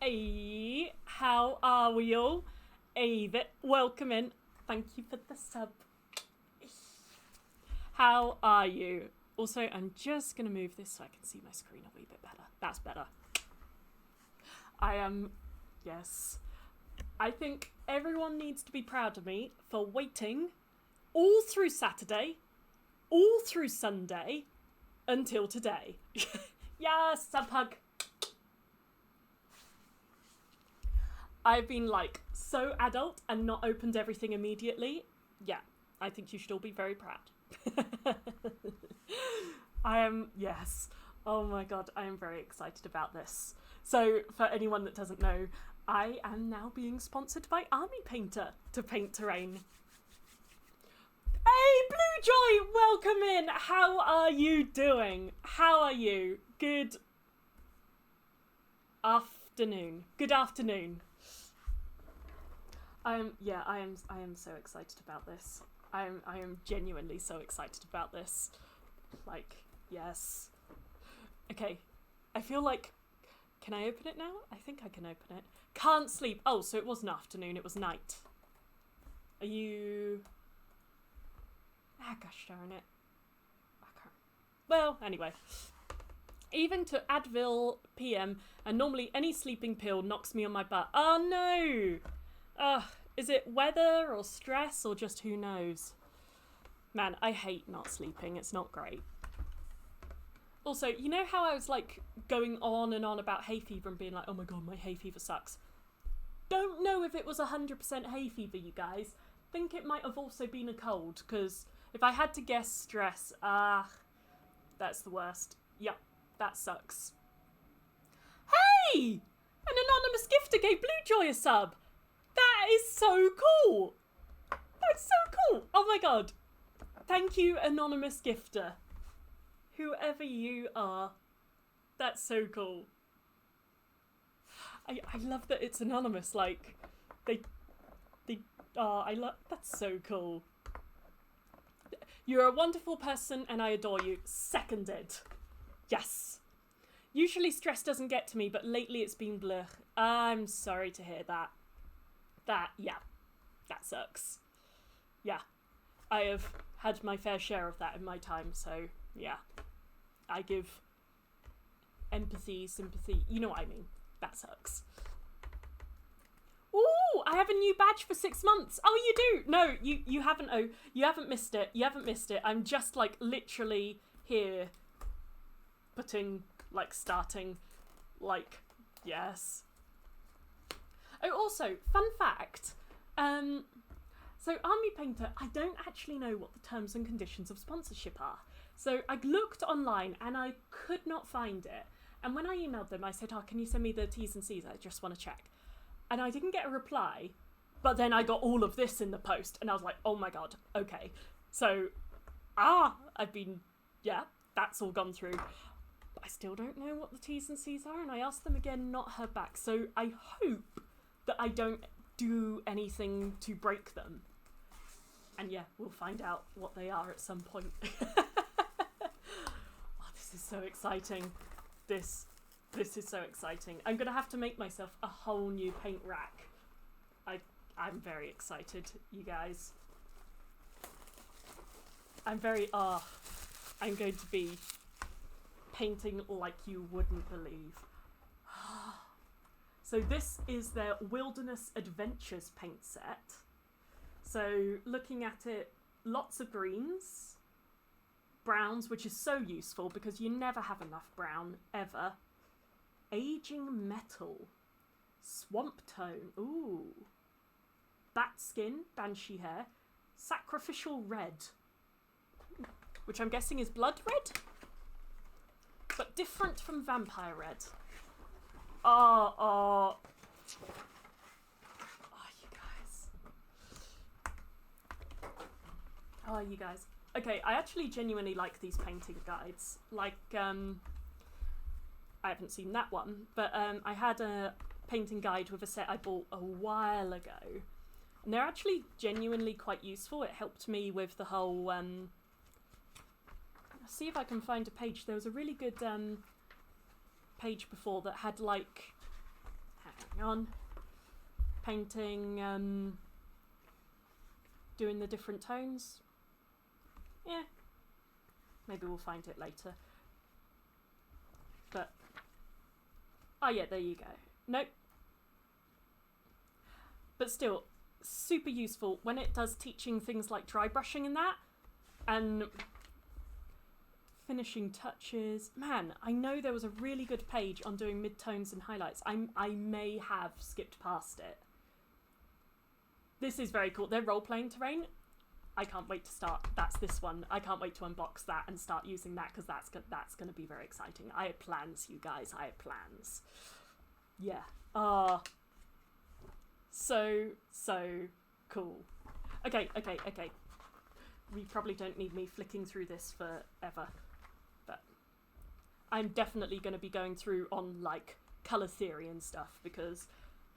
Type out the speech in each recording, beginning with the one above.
Hey, how are we all? Ava, welcome in. Thank you for the sub. How are you? Also, I'm just going to move this so I can see my screen a wee bit better. That's better. I am, yes. I think everyone needs to be proud of me for waiting all through Saturday, all through Sunday, until today. Yes, sub hug. I've been like so adult and not opened everything immediately. Yeah, I think you should all be very proud. I am, yes. Oh my god, I am very excited about this. So, for anyone that doesn't know, I am now being sponsored by Army Painter to paint terrain. Hey, Blue Joy, welcome in. How are you doing? How are you? Good afternoon. Good afternoon. I am so excited about this. I am genuinely so excited about this. Like, yes. Okay, I feel like, can I open it now? I think I can open it. Can't sleep. Oh, so it wasn't afternoon, it was night. Are you... Ah, gosh darn it. I can't... Well, anyway. Even to Advil PM, and normally any sleeping pill knocks me on my butt. Oh no! Ugh, is it weather or stress or just who knows? Man, I hate not sleeping. It's not great. Also, you know how I was like going on and on about hay fever and being like, oh my god, my hay fever sucks. Don't know if it was 100% hay fever, you guys. Think it might have also been a cold, because if I had to guess stress, that's the worst. Yep, that sucks. Hey! An anonymous gifter gave Blue Joy a sub. That is so cool. That's so cool. Oh my god. Thank you, anonymous gifter. Whoever you are. That's so cool. I love that it's anonymous. Like, that's so cool. You're a wonderful person and I adore you. Seconded. Yes. Usually stress doesn't get to me, but lately it's been blech. I'm sorry to hear that. Yeah, that sucks. Yeah, I have had my fair share of that in my time, so yeah. I give empathy, sympathy, you know what I mean. That sucks. Ooh, I have a new badge for 6 months. Oh, you do? No, you haven't. Oh, you haven't missed it. You haven't missed it. I'm just like literally here putting, like starting, like, yes. Oh, also, fun fact, so Army Painter, I don't actually know what the terms and conditions of sponsorship are. So I looked online and I could not find it. And when I emailed them, I said, oh, can you send me the T's and C's? I just want to check. And I didn't get a reply, but then I got all of this in the post and I was like, oh my god, okay. So, that's all gone through. But I still don't know what the T's and C's are and I asked them again, not heard back. So I hope that I don't do anything to break them. And yeah, we'll find out what they are at some point. Oh, this is so exciting. This is so exciting. I'm going to have to make myself a whole new paint rack. I'm very excited, you guys. I'm going to be painting like you wouldn't believe. So this is their Wilderness Adventures paint set. So looking at it, lots of greens, browns, which is so useful because you never have enough brown, ever. Aging metal, swamp tone, ooh, bat skin, banshee hair, sacrificial red, which I'm guessing is blood red, but different from vampire red. Oh, you guys. Okay, I actually genuinely like these painting guides. Like, I haven't seen that one, but I had a painting guide with a set I bought a while ago. And they're actually genuinely quite useful. It helped me with the whole, I'll see if I can find a page. There was a really good page before that had like, hang on. Painting, doing the different tones. Yeah. Maybe we'll find it later. But, oh yeah, there you go. Nope. But still, super useful when it does teaching things like dry brushing and that, and finishing touches. Man, I know there was a really good page on doing midtones and highlights. I may have skipped past it. This is very cool. They're role-playing terrain. I can't wait to start. That's this one. I can't wait to unbox that and start using that, because that's going to be very exciting. I had plans, you guys. I had plans. Yeah. So cool. Okay. We probably don't need me flicking through this forever, but I'm definitely going to be going through on like colour theory and stuff, because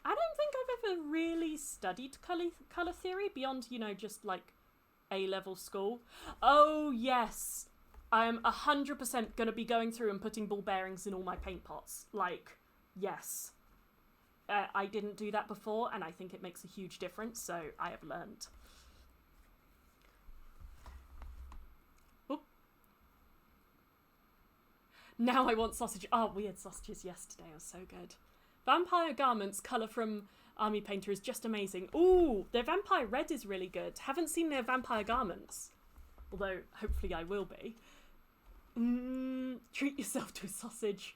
I don't think I've ever really studied colour theory beyond, you know, just like A-level school. Oh yes, I am 100% going to be going through and putting ball bearings in all my paint pots. Like, yes. I didn't do that before, and I think it makes a huge difference, so I have learned. Oop. Now I want sausage. Oh, we had sausages yesterday. It was so good. Vampire Garments colour from Army Painter is just amazing. Ooh, their Vampire Red is really good. Haven't seen their Vampire Garments. Although, hopefully I will be. Treat yourself to a sausage.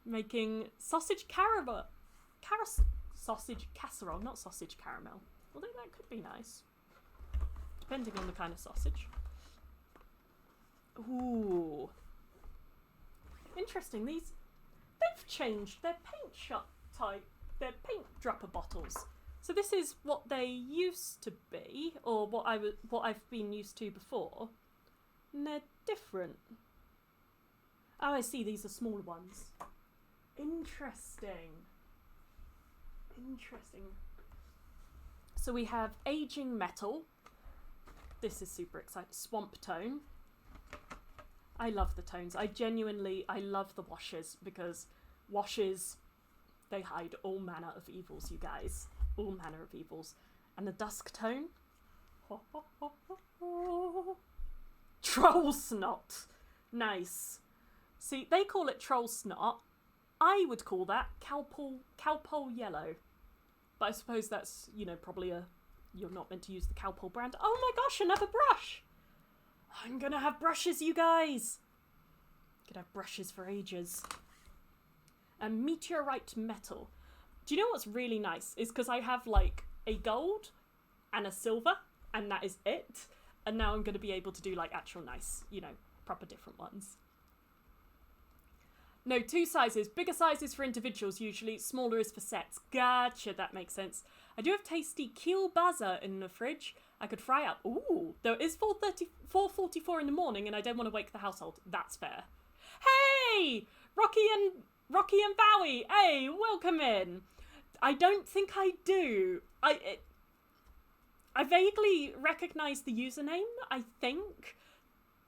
Making sausage caramel. Sausage casserole, not sausage caramel. Although that could be nice. Depending on the kind of sausage. Ooh. Interesting. They've changed their paint shot type, their paint dropper bottles. So this is what they used to be, or what I've been used to before. And they're different. Oh, I see. These are smaller ones. Interesting. So we have Aging Metal. This is super exciting. Swamp Tone. I love the tones. I love the washes, because washes, they hide all manner of evils, you guys. All manner of evils. And the Dusk Tone. Troll Snot. Nice. See, they call it Troll Snot. I would call that Cowpole Yellow. But I suppose that's, you know, probably you're not meant to use the Cowpole brand. Oh my gosh, another brush! I'm gonna have brushes, you guys! Gonna have brushes for ages. And Meteorite Metal. Do you know what's really nice? Is because I have like a gold and a silver, and that is it. And now I'm gonna be able to do like actual nice, you know, proper different ones. No, 2 sizes. Bigger sizes for individuals usually. Smaller is for sets. Gotcha, that makes sense. I do have tasty kielbasa in the fridge. I could fry up. Ooh, though it is 4:44 in the morning and I don't want to wake the household. That's fair. Hey! Rocky and Bowie. Hey, welcome in. I don't think I do. I vaguely recognise the username, I think.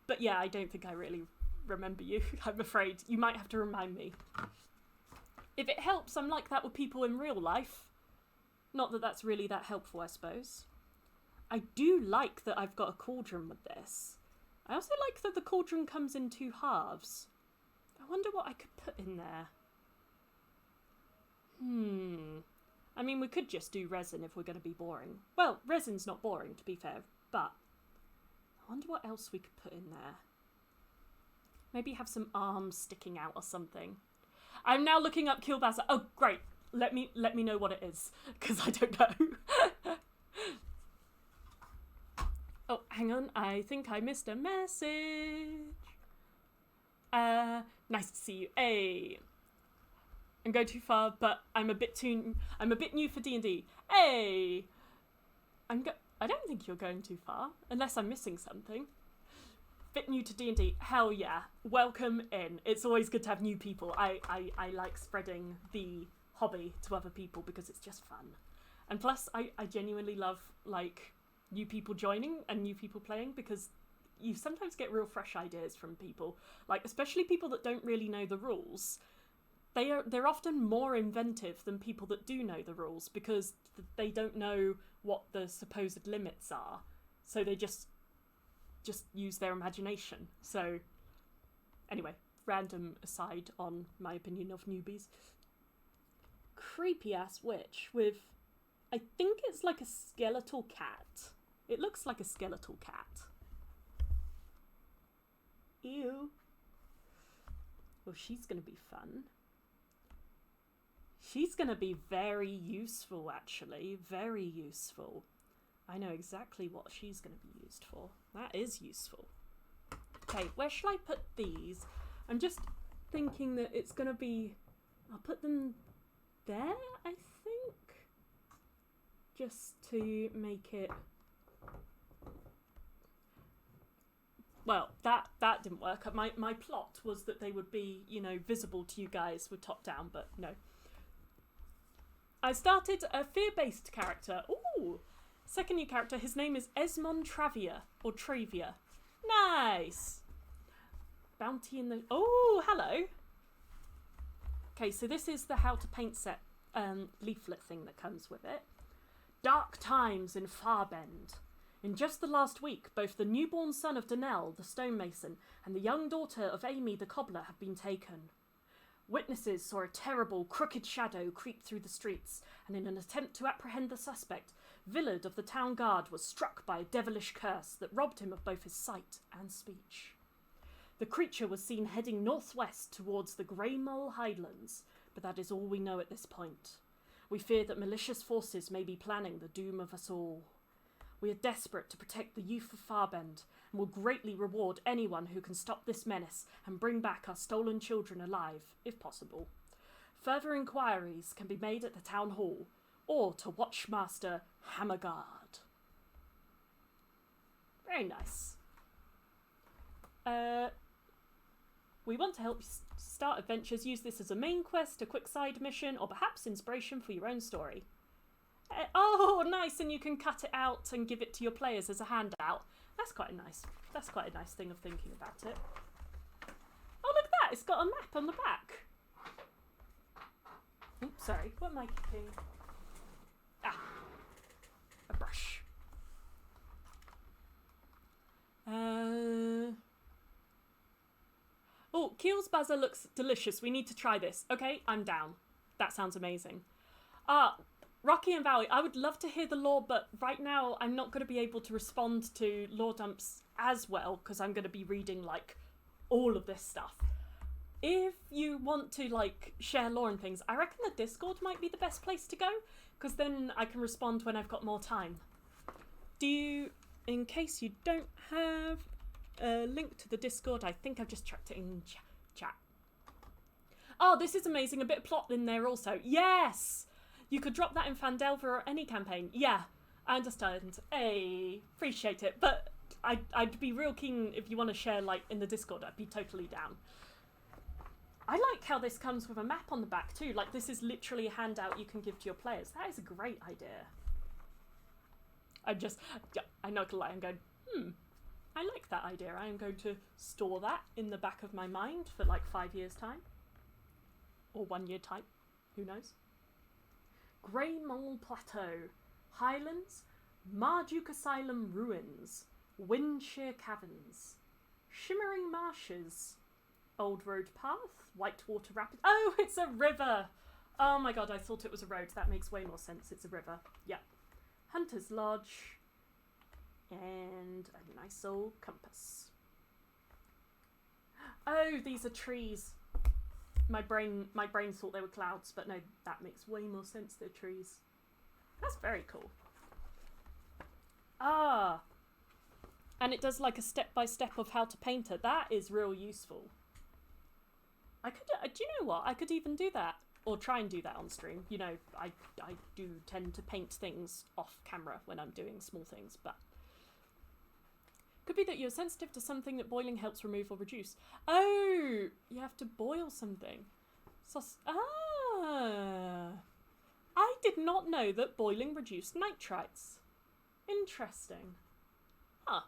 But yeah, I don't think I really remember you. I'm afraid. You might have to remind me. If it helps, I'm like that with people in real life. Not that that's really that helpful, I suppose. I do like that I've got a cauldron with this. I also like that the cauldron comes in 2 halves. I wonder what I could put in there. I mean, we could just do resin if we're going to be boring. Well, resin's not boring, to be fair, but I wonder what else we could put in there. Maybe have some arms sticking out or something. I'm now looking up kielbasa. Oh, great. Let me know what it is, because I don't know. Oh, hang on. I think I missed a message. Nice to see you. Hey. I'm going too far, but I'm a bit new for D&D. Hey. I don't think you're going too far, unless I'm missing something. Bit new to D&D. Hell yeah. Welcome in. It's always good to have new people. I like spreading the hobby to other people because it's just fun. And plus, I genuinely love, like, new people joining and new people playing, because you sometimes get real fresh ideas from people. Like, especially people that don't really know the rules. they're often more inventive than people that do know the rules, because they don't know what the supposed limits are, so they just use their imagination. So anyway, random aside on my opinion of newbies. Creepy ass witch with, I think it's like a skeletal cat. It looks like a skeletal cat. Ew. Well, she's gonna be fun. She's gonna be very useful, actually. Very useful. I know exactly what she's gonna be used for. That is useful. Okay, where shall I put these? I'm just thinking that it's gonna be... I'll put them there, I think. Just to make it... Well, that didn't work. My plot was that they would be, you know, visible to you guys with top down, but no. I started a fear-based character. Ooh! Second new character, his name is Esmond Travia, or Travia. Nice! Bounty in the... Oh, hello! Okay, so this is the how to paint set leaflet thing that comes with it. Dark times in Farbend. In just the last week, both the newborn son of Donnell, the stonemason, and the young daughter of Amy, the cobbler, have been taken. Witnesses saw a terrible, crooked shadow creep through the streets, and in an attempt to apprehend the suspect, Villard of the town guard was struck by a devilish curse that robbed him of both his sight and speech. The creature was seen heading northwest towards the Grey Mole Highlands, but that is all we know at this point. We fear that malicious forces may be planning the doom of us all. We are desperate to protect the youth of Farbend, and will greatly reward anyone who can stop this menace and bring back our stolen children alive, if possible. Further inquiries can be made at the town hall, or to Watchmaster Hammerguard. Very nice. We want to help you start adventures. Use this as a main quest, a quick side mission, or perhaps inspiration for your own story. Oh, nice, and you can cut it out and give it to your players as a handout. That's quite nice. That's quite a nice thing of thinking about it. Oh, look at that! It's got a map on the back. Oops, sorry. What am I kicking? Ah, a brush. Oh, Keel's Baza looks delicious. We need to try this. Okay, I'm down. That sounds amazing. Rocky and Valley, I would love to hear the lore, but right now I'm not going to be able to respond to lore dumps as well, because I'm going to be reading, like, all of this stuff. If you want to, like, share lore and things, I reckon the Discord might be the best place to go, because then I can respond when I've got more time. In case you don't have a link to the Discord, I think I've just chucked it in chat. Oh, this is amazing. A bit of plot in there also. Yes! You could drop that in Fandelver or any campaign. Yeah, I understand. Hey, appreciate it. But I'd be real keen if you want to share, like, in the Discord. I'd be totally down. I like how this comes with a map on the back too. Like, this is literally a handout you can give to your players. That is a great idea. I'm not gonna lie, I'm going, I like that idea. I am going to store that in the back of my mind for like 5 years' time. Or 1 year time. Who knows? Grey Mole Plateau, Highlands, Marduk Asylum Ruins, Windshear Caverns, Shimmering Marshes, Old Road Path, Whitewater Rapids. Oh, it's a river! Oh my god, I thought it was a road. That makes way more sense. It's a river. Yeah. Hunter's Lodge, and a nice old compass. Oh, these are trees. My brain thought they were clouds, but no, that makes way more sense. They're trees. That's very cool. Ah, and it does like a step-by-step of how to paint it. That is real useful. I could, do you know what? I could even do that, or try and do that on stream. You know, I do tend to paint things off camera when I'm doing small things, but could be that you're sensitive to something that boiling helps remove or reduce. Oh, you have to boil something. I did not know that boiling reduced nitrites. Interesting. Huh.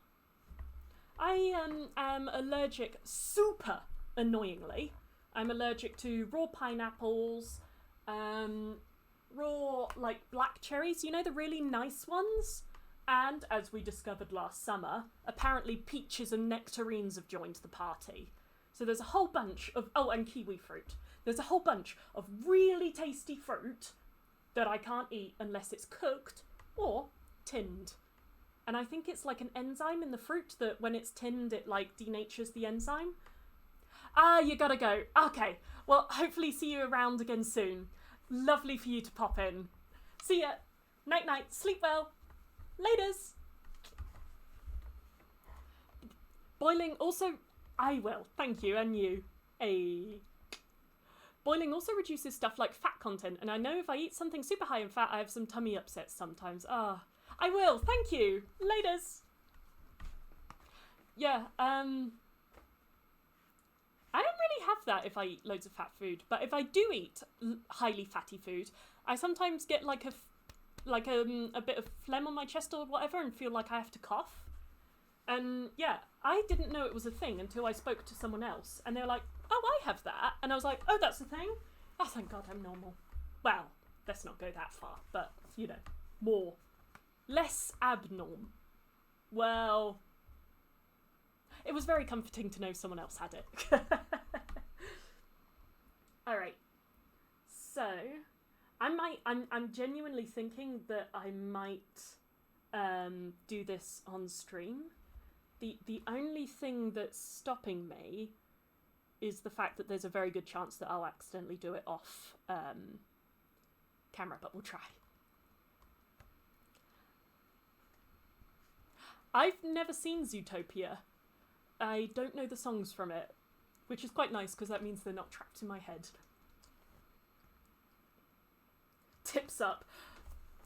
I am allergic, super annoyingly, I'm allergic to raw pineapples, raw, like, black cherries, you know, the really nice ones? And, as we discovered last summer, apparently peaches and nectarines have joined the party. So there's a whole bunch of... Oh, and kiwi fruit. There's a whole bunch of really tasty fruit that I can't eat unless it's cooked or tinned. And I think it's like an enzyme in the fruit that when it's tinned, it, like, denatures the enzyme. Ah, you gotta go. Okay, well, hopefully see you around again soon. Lovely for you to pop in. See ya. Night-night. Sleep well. Laters. Boiling also... I will. Thank you, and you. Hey. Boiling also reduces stuff like fat content, and I know if I eat something super high in fat, I have some tummy upsets sometimes. Ah, I will. Thank you. Laters. Yeah, I don't really have that if I eat loads of fat food, but if I do eat highly fatty food, I sometimes get like a bit of phlegm on my chest or whatever and feel like I have to cough. And yeah, I didn't know it was a thing until I spoke to someone else, and they were like, oh, I have that. And I was like, oh, that's a thing? Oh, thank God I'm normal. Well, let's not go that far, but, you know, less abnormal. Well, it was very comforting to know someone else had it. All right. So, I'm genuinely thinking that I might do this on stream. The only thing that's stopping me is the fact that there's a very good chance that I'll accidentally do it off camera, but we'll try. I've never seen Zootopia. I don't know the songs from it, which is quite nice because that means they're not trapped in my head. Tips up.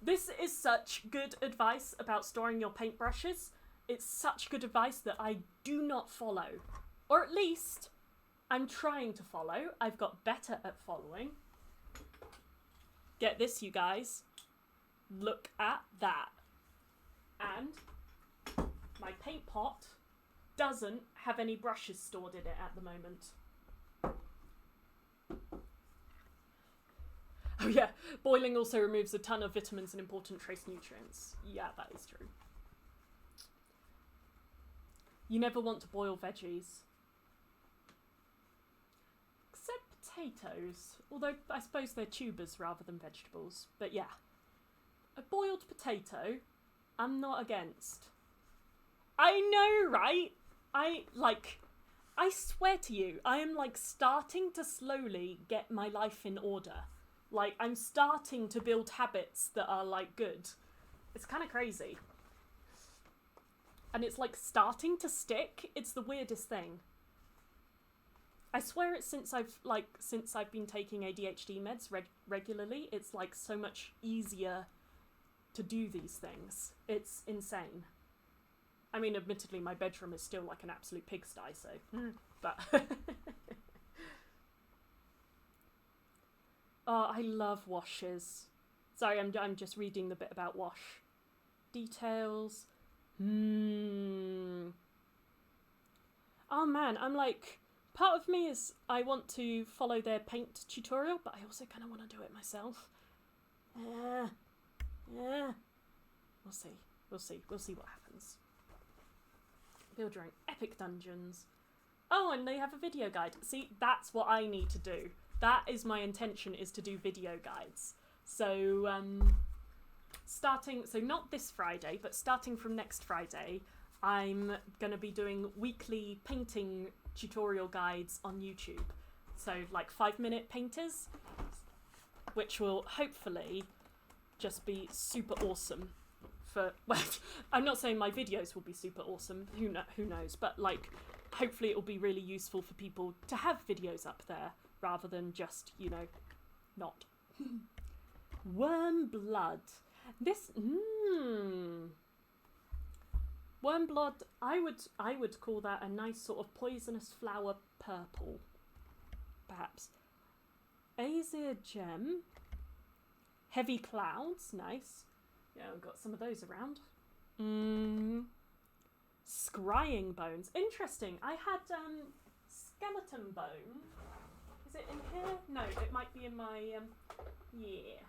This is such good advice about storing your paintbrushes. It's such good advice that I do not follow. Or at least, I'm trying to follow. I've got better at following. Get this, you guys. Look at that. And my paint pot doesn't have any brushes stored in it at the moment. Oh yeah, boiling also removes a ton of vitamins and important trace nutrients. Yeah, that is true. You never want to boil veggies. Except potatoes. Although I suppose they're tubers rather than vegetables. But yeah. A boiled potato, I'm not against. I know, right? I swear to you, I am like starting to slowly get my life in order. Like, I'm starting to build habits that are, like, good. It's kind of crazy. And it's, like, starting to stick. It's the weirdest thing. I swear it's since I've been taking ADHD meds regularly, it's, like, so much easier to do these things. It's insane. I mean, admittedly, my bedroom is still, like, an absolute pigsty, so... But... Oh, I love washes. Sorry, I'm just reading the bit about wash. Details. Oh man, I'm like... Part of me is I want to follow their paint tutorial, but I also kind of want to do it myself. We'll see. We'll see. We'll see what happens. Build your own epic dungeons. Oh, and they have a video guide. See, that's what I need to do. That is my intention, is to do video guides. So, so not this Friday, but starting from next Friday, I'm going to be doing weekly painting tutorial guides on YouTube. So, like 5-minute painters, which will hopefully just be super awesome for, well, I'm not saying my videos will be super awesome, who knows, but like, hopefully it will be really useful for people to have videos up there, rather than just, you know, not. Worm blood. This, worm blood, I would call that a nice sort of poisonous flower purple, perhaps. Azure gem. Heavy clouds, nice. Yeah, I've got some of those around. Scrying bones. Interesting. I had skeleton bone Is it in here? No, it might be in my, yeah.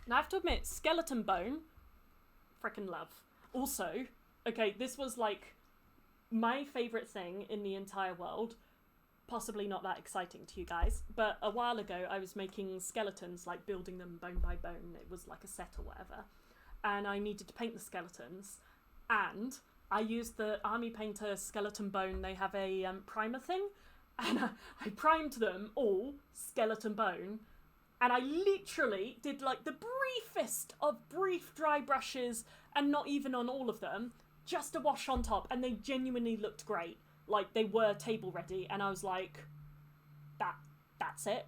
Now I have to admit, skeleton bone, frickin' love. Also, okay, this was like my favourite thing in the entire world. Possibly not that exciting to you guys, but a while ago I was making skeletons, like building them bone by bone. It was like a set or whatever. And I needed to paint the skeletons. And I used the Army Painter skeleton bone. They have a primer thing. And I primed them all skeleton bone. And I literally did like the briefest of brief dry brushes, and not even on all of them, just a wash on top. And they genuinely looked great. Like, they were table ready, and I was like, that's it,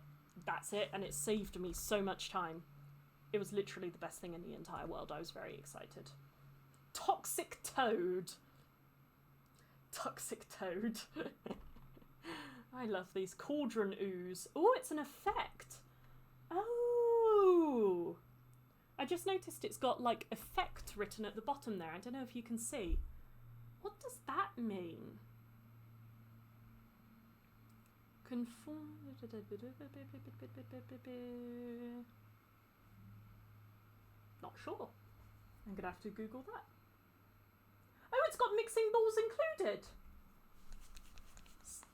and it saved me so much time. It was literally the best thing in the entire world. I was very excited. Toxic Toad. Toxic Toad. I love these. Cauldron Ooze. Oh, it's an effect. Oh. I just noticed it's got, like, effect written at the bottom there. I don't know if you can see. What does that mean? Conform. Not sure. I'm gonna have to Google that. Oh, it's got mixing bowls included.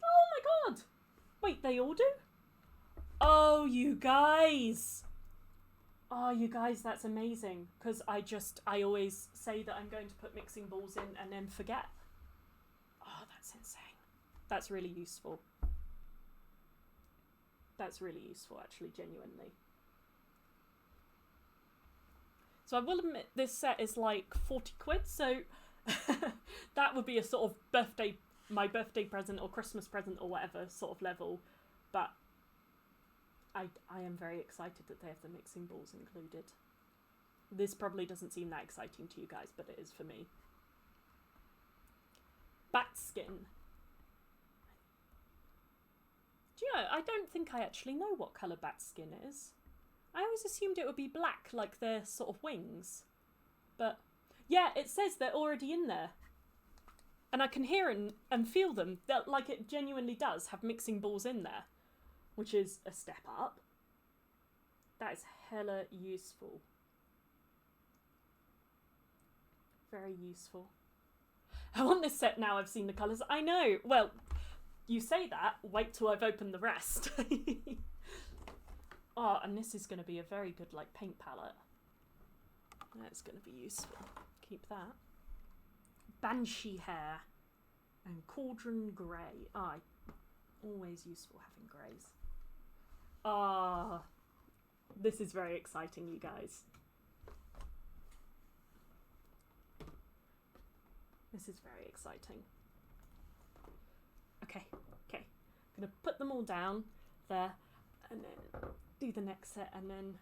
Oh my god. Wait, they all do? Oh, you guys. Oh, you guys, that's amazing. Because I always say that I'm going to put mixing bowls in and then forget. Oh, that's insane. That's really useful. That's really useful, actually, genuinely. So I will admit this set is like 40 quid, so that would be a sort of my birthday present or Christmas present or whatever sort of level. But I am very excited that they have the mixing bowls included. This probably doesn't seem that exciting to you guys, but it is for me. Bat skin. Do you know, I don't think I actually know what colour bat skin is. I always assumed it would be black, like their sort of wings. But, yeah, it says they're already in there. And I can hear and feel them. That, like, it genuinely does have mixing balls in there. Which is a step up. That is hella useful. Very useful. I want this set now I've seen the colours. I know. Well, you say that. Wait till I've opened the rest. Oh, and this is going to be a very good, like, paint palette. That's going to be useful. Keep that. Banshee hair. And cauldron grey. Ah, always useful having greys. Ah, this is very exciting, you guys. This is very exciting. Okay. I'm going to put them all down there and then do the next set, and then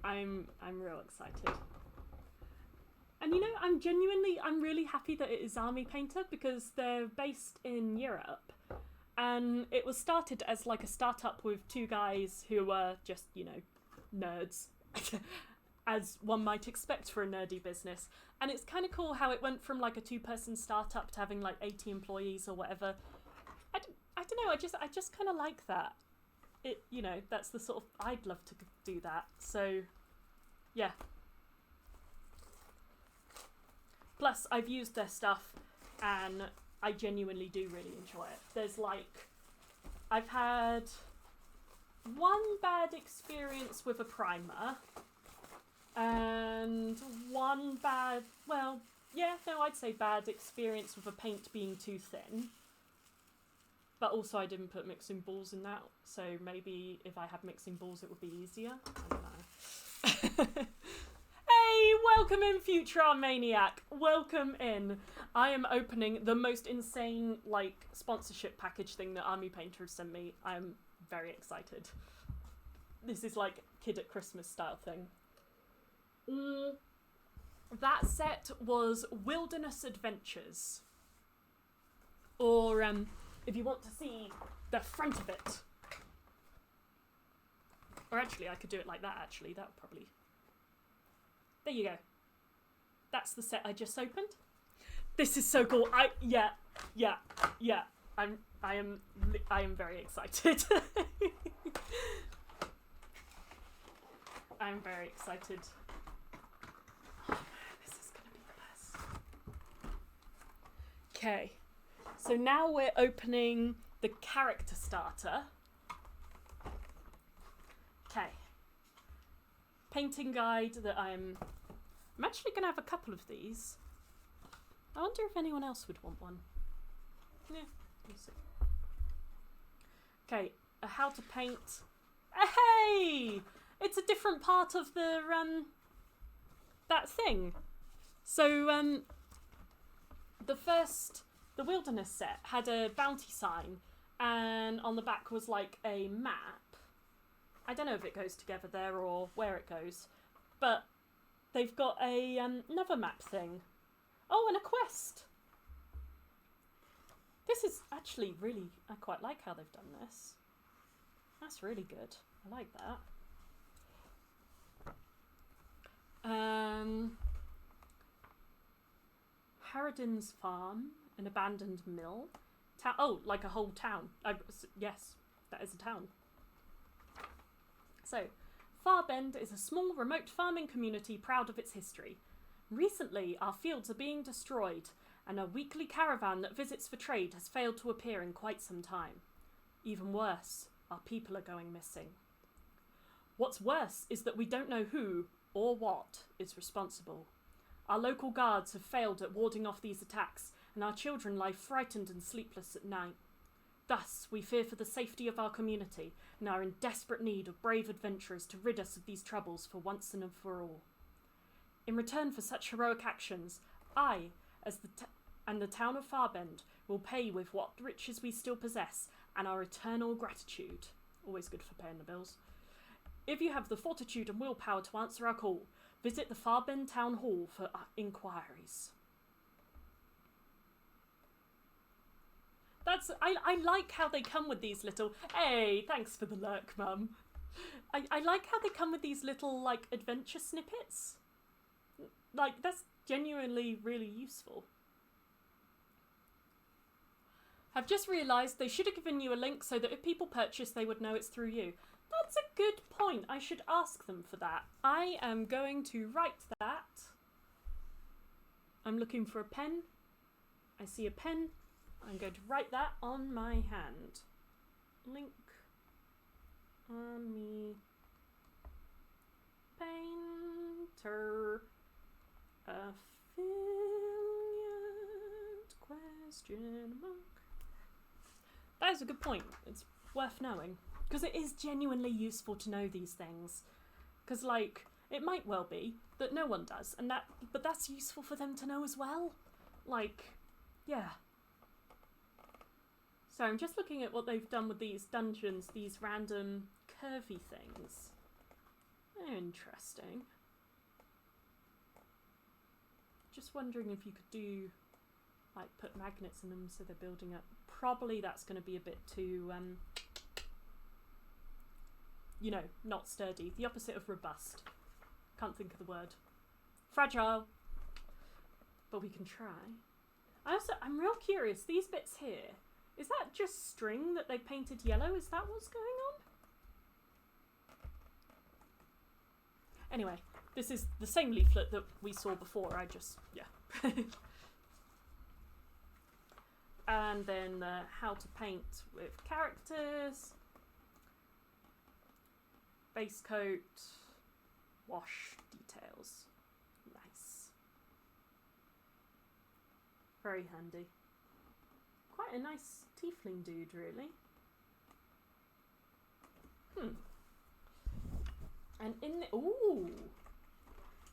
I'm real excited. And you know, I'm really happy that it is Army Painter, because they're based in Europe, and it was started as like a startup with two guys who were just, you know, nerds, as one might expect for a nerdy business. And it's kind of cool how it went from like a 2-person startup to having like 80 employees or whatever. I don't know, I just kind of like that. It, you know, that's the sort of, I'd love to do that. So, yeah. Plus, I've used their stuff and I genuinely do really enjoy it. There's like, I've had one bad experience with a primer and one bad, well, yeah, no, I'd say bad experience with a paint being too thin. But also I didn't put mixing balls in that, so maybe if I had mixing balls it would be easier. I don't know. Hey, welcome in, Future Maniac. Welcome in. I am opening the most insane, like, sponsorship package thing that Army Painter has sent me. I'm very excited. This is like kid at Christmas style thing. That set was Wilderness Adventures. Or, if you want to see the front of it. Or actually, I could do it like that, actually. That would probably... There you go. That's the set I just opened. This is so cool. Yeah. I am very excited. I'm very excited. Oh man, this is gonna be the best. Okay, so now we're opening the character starter. Okay. Painting guide that I'm actually gonna have a couple of these. I wonder if anyone else would want one. Yeah, we'll see. Okay, how to paint. Hey! It's a different part of the that thing. So the wilderness set had a bounty sign, and on the back was like a map. I don't know if it goes together there or where it goes, but they've got a another map thing. Oh, and a quest. This is actually really, I quite like how they've done this. That's really good. I like that. Harridan's farm, an abandoned mill. Oh, like a whole town. Yes, that is a town. So, Farbend is a small, remote farming community proud of its history. Recently, our fields are being destroyed, and a weekly caravan that visits for trade has failed to appear in quite some time. Even worse, our people are going missing. What's worse is that we don't know who or what is responsible. Our local guards have failed at warding off these attacks, and our children lie frightened and sleepless at night. Thus, we fear for the safety of our community and are in desperate need of brave adventurers to rid us of these troubles for once and for all. In return for such heroic actions, I, and the town of Farbend, will pay with what riches we still possess and our eternal gratitude. Always good for paying the bills. If you have the fortitude and willpower to answer our call, visit the Farbend Town Hall for inquiries. I like how they come with these little, hey, thanks for the lurk, Mum. I like how they come with these little, like, adventure snippets. Like, that's genuinely really useful. I've just realised they should have given you a link so that if people purchase, they would know it's through you. That's a good point. I should ask them for that. I am going to write that. I'm looking for a pen. I see a pen. I'm going to write that on my hand. Link on me. Painter. Affiliate question mark. That is a good point. It's worth knowing. Because it is genuinely useful to know these things. Because, like, it might well be that no one does. But that's useful for them to know as well. Like, yeah. So I'm just looking at what they've done with these dungeons, these random curvy things. They're interesting. Just wondering if you could do, like, put magnets in them so they're building up. Probably that's going to be a bit too, you know, not sturdy. The opposite of robust. Can't think of the word. Fragile. But we can try. I'm real curious. These bits here, is that just string that they painted yellow? Is that what's going on? Anyway, this is the same leaflet that we saw before. I just, yeah. And then how to paint with characters. Base coat. Wash details. Nice. Very handy. Quite a nice tiefling dude, really. And in the... Ooh!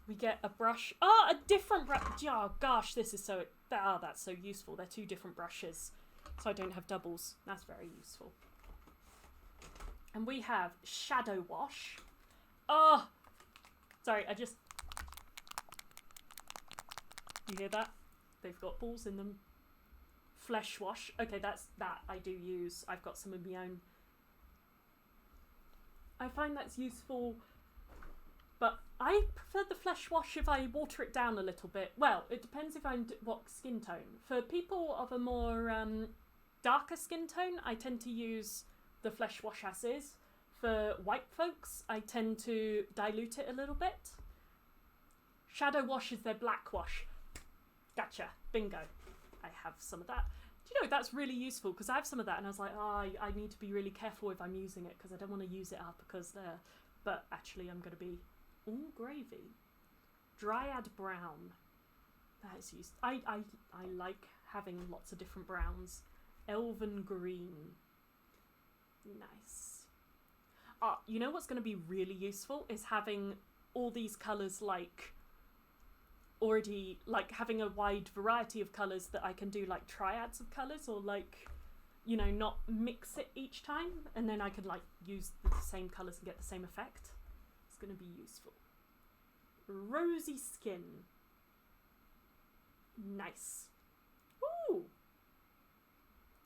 We get a brush. Oh, a different brush. Oh, gosh, this is so... Oh, that's so useful. They're two different brushes. So I don't have doubles. That's very useful. And we have Shadow Wash. Oh! Sorry, I just... You hear that? They've got balls in them. Flesh Wash. Okay, that I do use. I've got some of my own. I find that's useful, but I prefer the Flesh Wash if I water it down a little bit. Well, it depends if I'm what skin tone. For people of a more darker skin tone, I tend to use the flesh wash as is. For white folks, I tend to dilute it a little bit. Shadow wash is their black wash. Gotcha. Bingo. I have some of that. Do you know, that's really useful because I have some of that and I was like, oh, I need to be really careful if I'm using it because I don't want to use it up because there. But actually I'm going to be all gravy. Dryad brown. That is used. I like having lots of different browns. Elven green. Nice. You know what's going to be really useful is having all these colours like already, like having a wide variety of colours that I can do like triads of colours or like, you know, not mix it each time and then I could like use the same colours and get the same effect. It's going to be useful. Rosy skin. Nice. Ooh.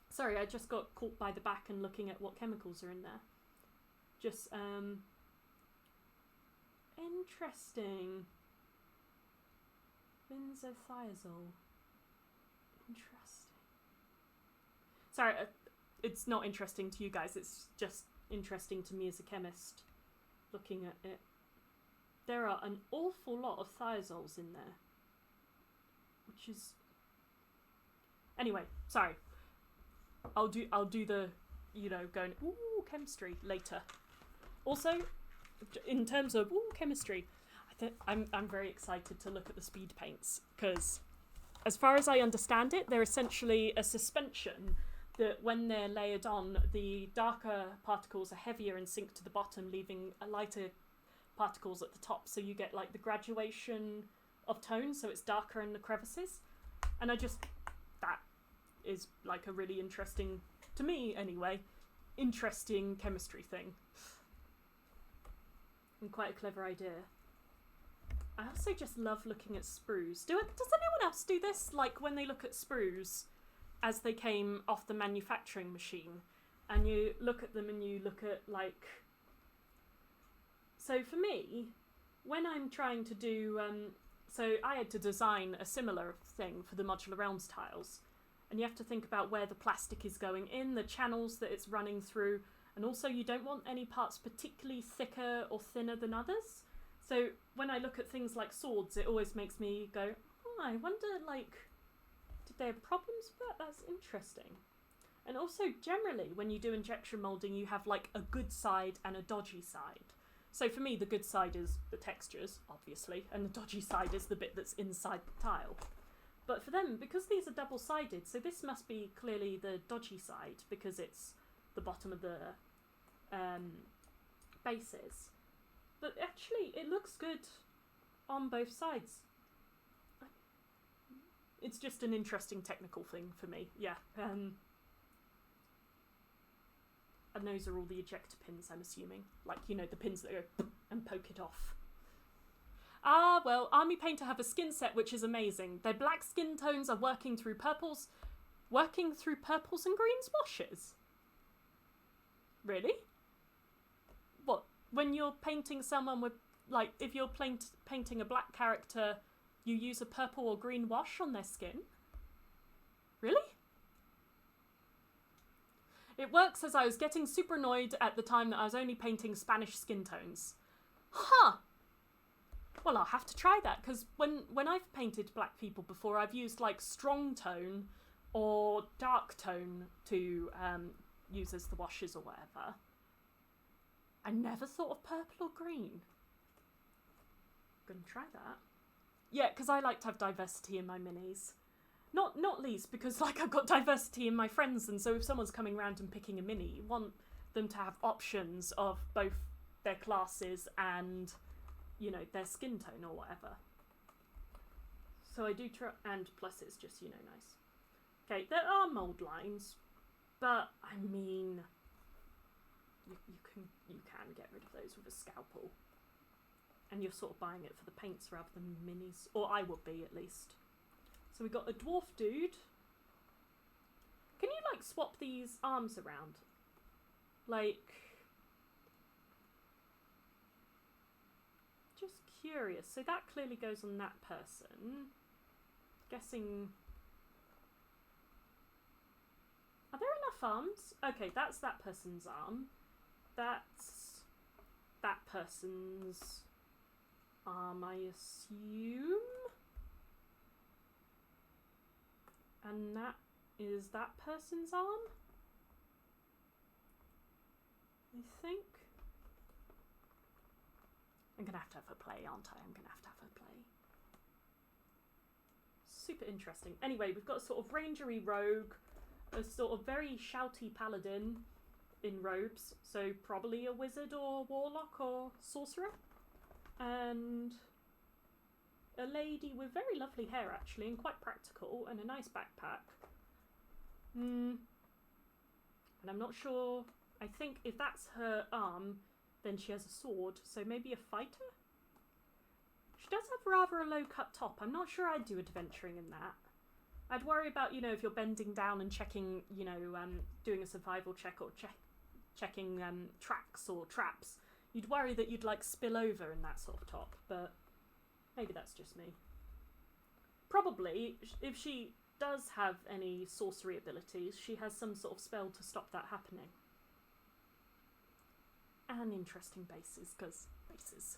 Sorry, I just got caught by the back and looking at what chemicals are in there. Just, interesting. Benzothiazole. Interesting. Sorry, it's not interesting to you guys, it's just interesting to me as a chemist looking at it. There are an awful lot of thiazoles in there. Which is... Anyway, sorry. I'll do the, you know, going, ooh, chemistry later. Also, in terms of, ooh, chemistry, I'm very excited to look at the speed paints because as far as I understand it, they're essentially a suspension that when they're layered on, the darker particles are heavier and sink to the bottom, leaving a lighter particles at the top. So you get like the graduation of tone, so it's darker in the crevices. And that is like a really interesting, to me anyway, interesting chemistry thing. And quite a clever idea. I also just love looking at sprues. Does anyone else do this? Like when they look at sprues as they came off the manufacturing machine and you look at them and you look at like... So for me, when I'm trying to do... so I had to design a similar thing for the Modular Realms tiles. And you have to think about where the plastic is going in, the channels that it's running through, and also you don't want any parts particularly thicker or thinner than others. So when I look at things like swords, it always makes me go, oh, I wonder, like, did they have problems with that? That's interesting. And also, generally, when you do injection moulding, you have, like, a good side and a dodgy side. So for me, the good side is the textures, obviously, and the dodgy side is the bit that's inside the tile. But for them, because these are double-sided, so this must be clearly the dodgy side, because it's the bottom of the bases. But actually, it looks good on both sides. It's just an interesting technical thing for me, yeah. And those are all the ejector pins, I'm assuming. Like, you know, the pins that go and poke it off. Ah, well, Army Painter have a skin set which is amazing. Their black skin tones are working through purples and greens washes. Really? What? When you're painting someone with, like, if you're painting a black character, you use a purple or green wash on their skin? Really? It works as I was getting super annoyed at the time that I was only painting Spanish skin tones. Huh! Well, I'll have to try that, because when I've painted black people before, I've used, like, strong tone or dark tone to use as the washes or whatever. I never thought of purple or green. Gonna try that. Yeah, because I like to have diversity in my minis. Not least because, like, I've got diversity in my friends, and so if someone's coming around and picking a mini, you want them to have options of both their classes and, you know, their skin tone or whatever. So I do try, and plus it's just, you know, nice. Okay, there are mould lines, but, I mean, you can get rid of those with a scalpel. And you're sort of buying it for the paints rather than minis. Or I would be, at least. So we got a dwarf dude. Can you, like, swap these arms around? Like... Just curious. So that clearly goes on that person. Guessing... Are there enough arms? Okay, that's that person's arm. That's that person's arm, I assume. And that is that person's arm? I think. I'm gonna have to have a play, aren't I? I'm gonna have to have a play. Super interesting. Anyway, we've got a sort of rangery rogue, a sort of very shouty paladin in robes, so probably a wizard or warlock or sorcerer, and a lady with very lovely hair actually, and quite practical, and a nice backpack. And I'm not sure, I think if that's her arm, then she has a sword, so maybe a fighter? She does have rather a low cut top. I'm not sure I'd do adventuring in that. I'd worry about, you know, if you're bending down and checking, you know, doing a survival check or checking tracks or traps. You'd worry that you'd like spill over in that sort of top, but maybe that's just me. Probably, if she does have any sorcery abilities, she has some sort of spell to stop that happening. And interesting bases, because bases.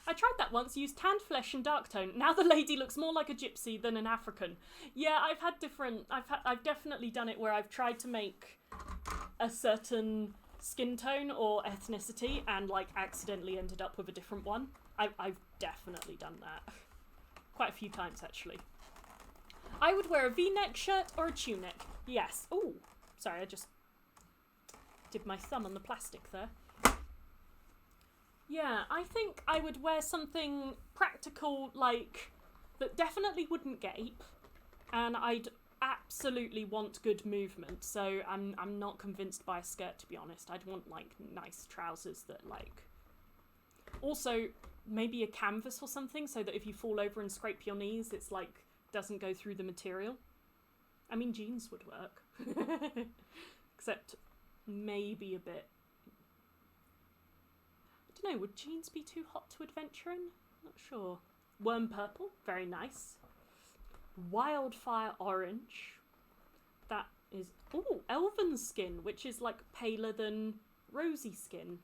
I tried that once, used tanned flesh and dark tone. Now the lady looks more like a gypsy than an African. Yeah, I've definitely done it where I've tried to make a certain skin tone or ethnicity and like accidentally ended up with a different one. I've definitely done that. Quite a few times actually. I would wear a V-neck shirt or a tunic. Yes. Oh, sorry, I just did my thumb on the plastic there. Yeah, I think I would wear something practical, like, that definitely wouldn't gape, and I'd absolutely want good movement, so I'm not convinced by a skirt, to be honest. I'd want, like, nice trousers that, like... Also, maybe a canvas or something, so that if you fall over and scrape your knees, it's, like, doesn't go through the material. I mean, jeans would work. Except maybe a bit... I don't know, would jeans be too hot to adventure in? Not sure. Worm purple, very nice. Wildfire orange. That is... Oh, elven skin, which is like paler than rosy skin.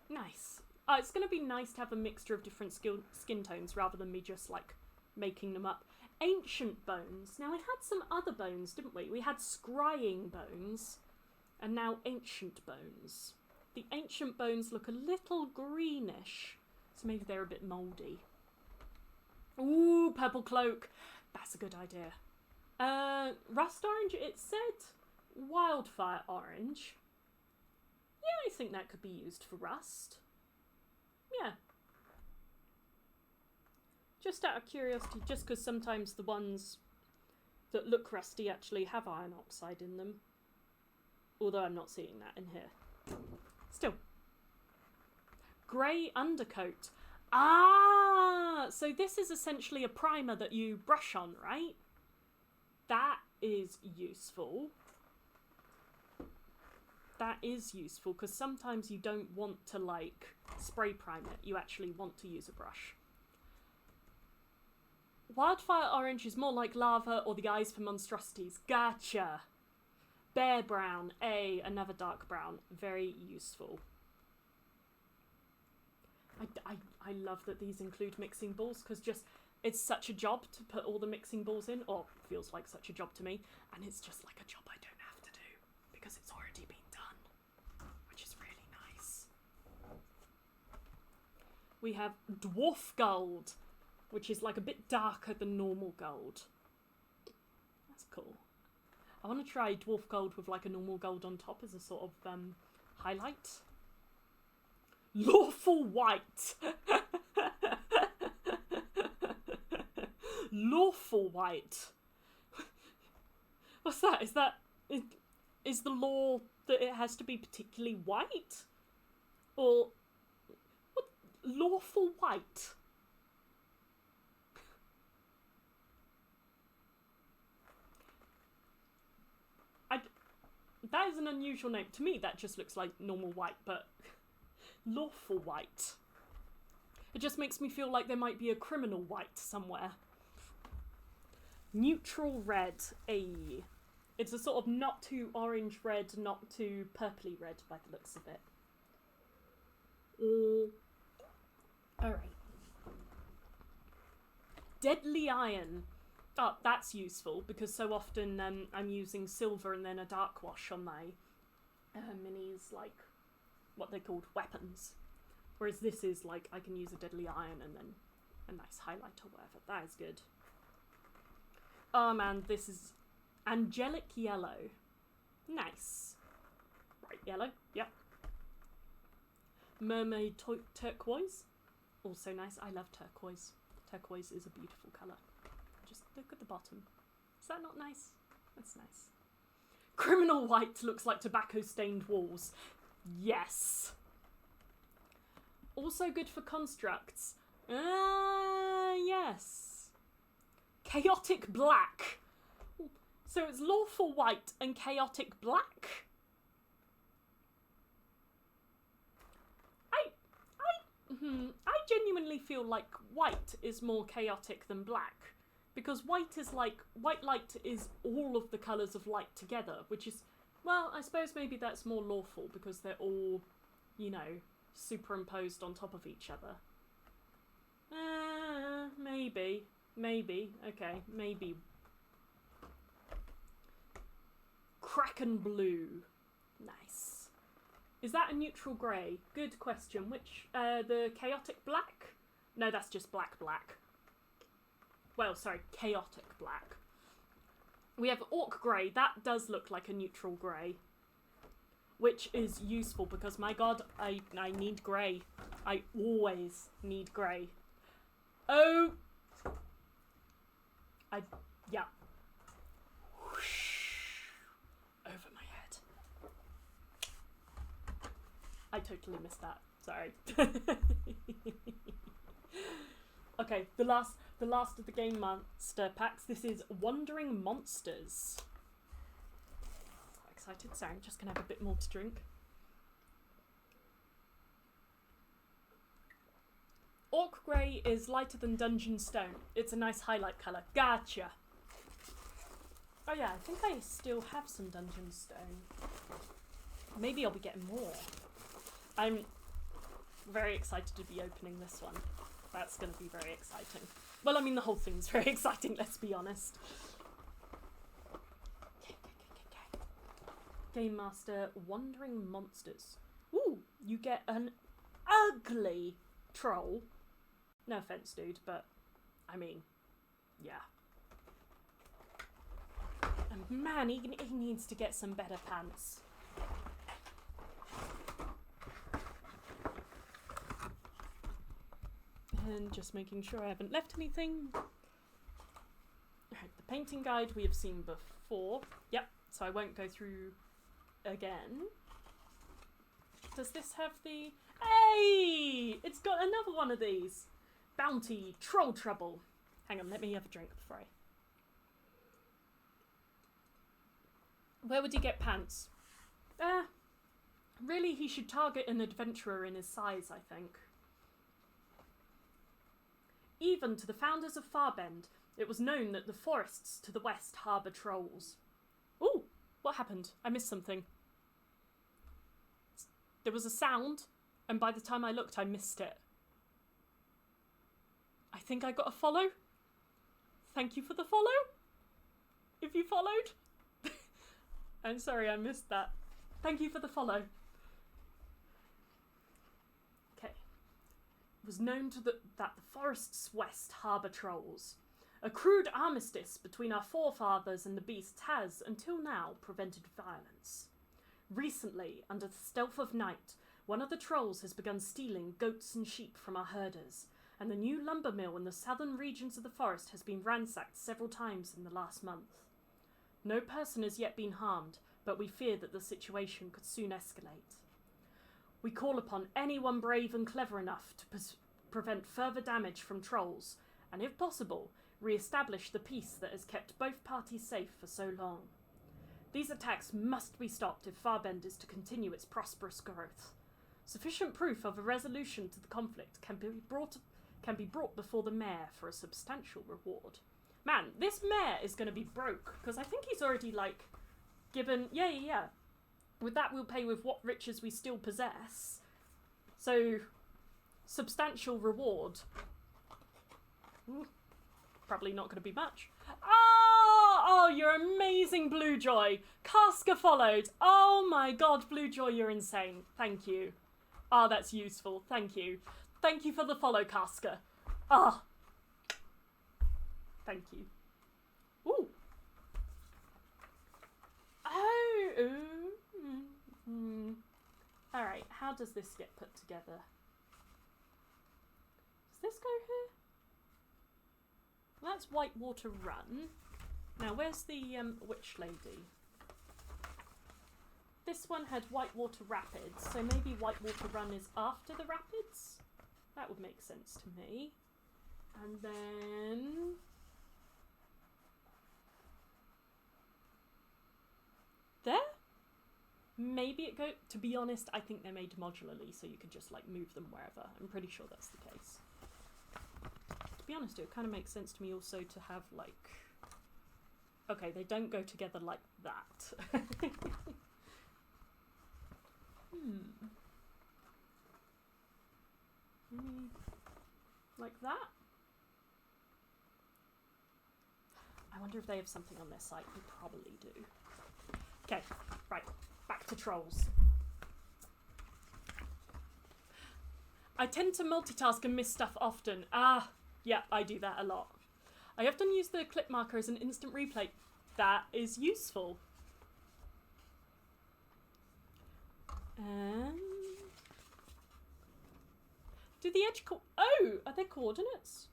Nice. It's going to be nice to have a mixture of different skin tones rather than me just like making them up. Ancient bones. Now we had some other bones, didn't we? We had scrying bones and now ancient bones. The ancient bones look a little greenish, so maybe they're a bit mouldy. Ooh, purple cloak. That's a good idea. Rust orange, it said wildfire orange. Yeah, I think that could be used for rust. Yeah. Just out of curiosity, just because sometimes the ones that look rusty actually have iron oxide in them. Although I'm not seeing that in here. Still. Grey undercoat. Ah! So this is essentially a primer that you brush on, right? That is useful. That is useful, because sometimes you don't want to, like, spray prime it. You actually want to use a brush. Wildfire orange is more like lava or the eyes for monstrosities. Gotcha! Bear brown, another dark brown. Very useful. I love that these include mixing balls, because just, it's such a job to put all the mixing balls in, or feels like such a job to me, and it's just like a job I don't have to do, because it's already been done, which is really nice. We have dwarf gold, which is like a bit darker than normal gold. That's cool. I want to try dwarf gold with like a normal gold on top as a sort of highlight. Lawful white. Lawful white. What's that? Is the law that it has to be particularly white? Or what? Lawful white. That is an unusual name. To me, that just looks like normal white, but lawful white. It just makes me feel like there might be a criminal white somewhere. Neutral red. It's a sort of not too orange red, not too purpley red by the looks of it. Alright. Deadly Iron. Oh, that's useful because so often I'm using silver and then a dark wash on my minis, like what they're called weapons. Whereas this is like I can use a Deadly Iron and then a nice highlight or whatever. That is good. Oh man, this is Angelic Yellow. Nice. Bright yellow, yep. Mermaid Turquoise. Also nice. I love turquoise. Turquoise is a beautiful colour. Just look at the bottom. Is that not nice? That's nice. Criminal White looks like tobacco-stained walls. Yes. Also good for constructs. Yes. Chaotic Black. So it's lawful white and chaotic black? I genuinely feel like white is more chaotic than black. Because white light is all of the colours of light together, which is, well, I suppose maybe that's more lawful because they're all, you know, superimposed on top of each other. Maybe, okay, maybe. Kraken Blue, nice. Is that a neutral grey? Good question. Which, the chaotic black? No, that's just black. Well, sorry, chaotic black. We have Orc Grey. That does look like a neutral grey. Which is useful because, my god, I need grey. I always need grey. Oh! Yeah. Whoosh. Over my head. I totally missed that. Sorry. Okay, the last of the Gamemaster packs. This is Wandering Monsters. Quite excited. Sorry, I'm just gonna have a bit more to drink. Orc Grey is lighter than Dungeon Stone. It's a nice highlight colour. Gotcha. Oh yeah, I think I still have some Dungeon Stone. Maybe I'll be getting more. I'm very excited to be opening this one. That's going to be very exciting. Well, I mean, the whole thing's very exciting, let's be honest. Gamemaster Wandering Monsters. Ooh, you get an ugly troll. No offense, dude, but I mean, yeah. And man, he needs to get some better pants. And just making sure I haven't left anything. Right, the painting guide we have seen before. Yep, so I won't go through again. Does this have the... Hey! It's got another one of these. Bounty, Troll Trouble. Hang on, let me have a drink before I... Where would he get pants? Really, he should target an adventurer in his size, I think. Even to the founders of Farbend, it was known that the forests to the west harbour trolls. Ooh, what happened? I missed something. There was a sound, and by the time I looked, I missed it. I think I got a follow. Thank you for the follow. If you followed. I'm sorry, I missed that. Thank you for the follow. Okay. It was known that the forest's west harbour trolls. A crude armistice between our forefathers and the beasts has, until now, prevented violence. Recently, under the stealth of night, one of the trolls has begun stealing goats and sheep from our herders, and the new lumber mill in the southern regions of the forest has been ransacked several times in the last month. No person has yet been harmed, but we fear that the situation could soon escalate. We call upon anyone brave and clever enough to prevent further damage from trolls, and if possible, re-establish the peace that has kept both parties safe for so long. These attacks must be stopped if Farbend is to continue its prosperous growth. Sufficient proof of a resolution to the conflict can be brought before the mayor for a substantial reward. Man, this mayor is going to be broke, because I think he's already, like, given, yeah. With that, we'll pay with what riches we still possess. So, substantial reward. Ooh, probably not going to be much. Oh, you're amazing, Bluejoy. Casca followed. Oh my god, Bluejoy, you're insane. Thank you. Ah, that's useful. Thank you. Thank you for the follow, Casca. Ah. Thank you. Ooh. Oh. Ooh. Alright, how does this get put together? Does this go here? That's Whitewater Run. Now, where's the witch lady? This one had Whitewater Rapids, so maybe Whitewater Run is after the rapids? That would make sense to me. And then... there? Maybe it go... To be honest, I think they're made modularly, so you could just, like, move them wherever. I'm pretty sure that's the case. To be honest, it kind of makes sense to me also to have, like... Okay, they don't go together like that. Like that? I wonder if they have something on their site. They probably do. Okay, right. Back to trolls. I tend to multitask and miss stuff often. Ah, yeah, I do that a lot. I often use the clip marker as an instant replay. That is useful. Do the edge oh, are there coordinates?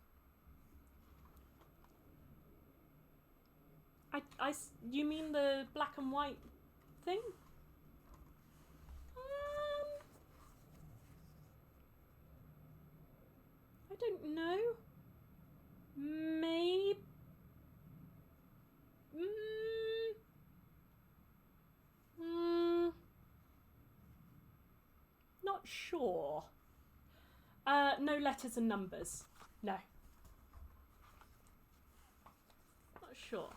You mean the black and white thing? I don't know. Maybe. Not sure. No letters and numbers. No. Not sure.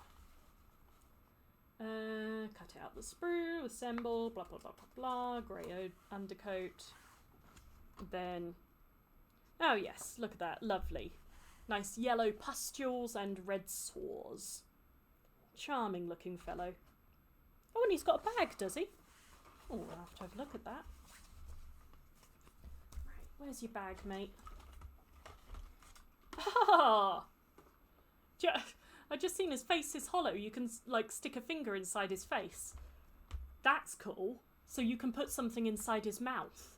Cut out the sprue, assemble, blah, blah, blah, blah, blah, grey undercoat. Then, oh yes, look at that, lovely. Nice yellow pustules and red sores. Charming looking fellow. Oh, and he's got a bag, does he? Oh, I'll have to have a look at that. Right, where's your bag, mate? Ah! I just seen his face is hollow. You can, like, stick a finger inside his face. That's cool. So you can put something inside his mouth.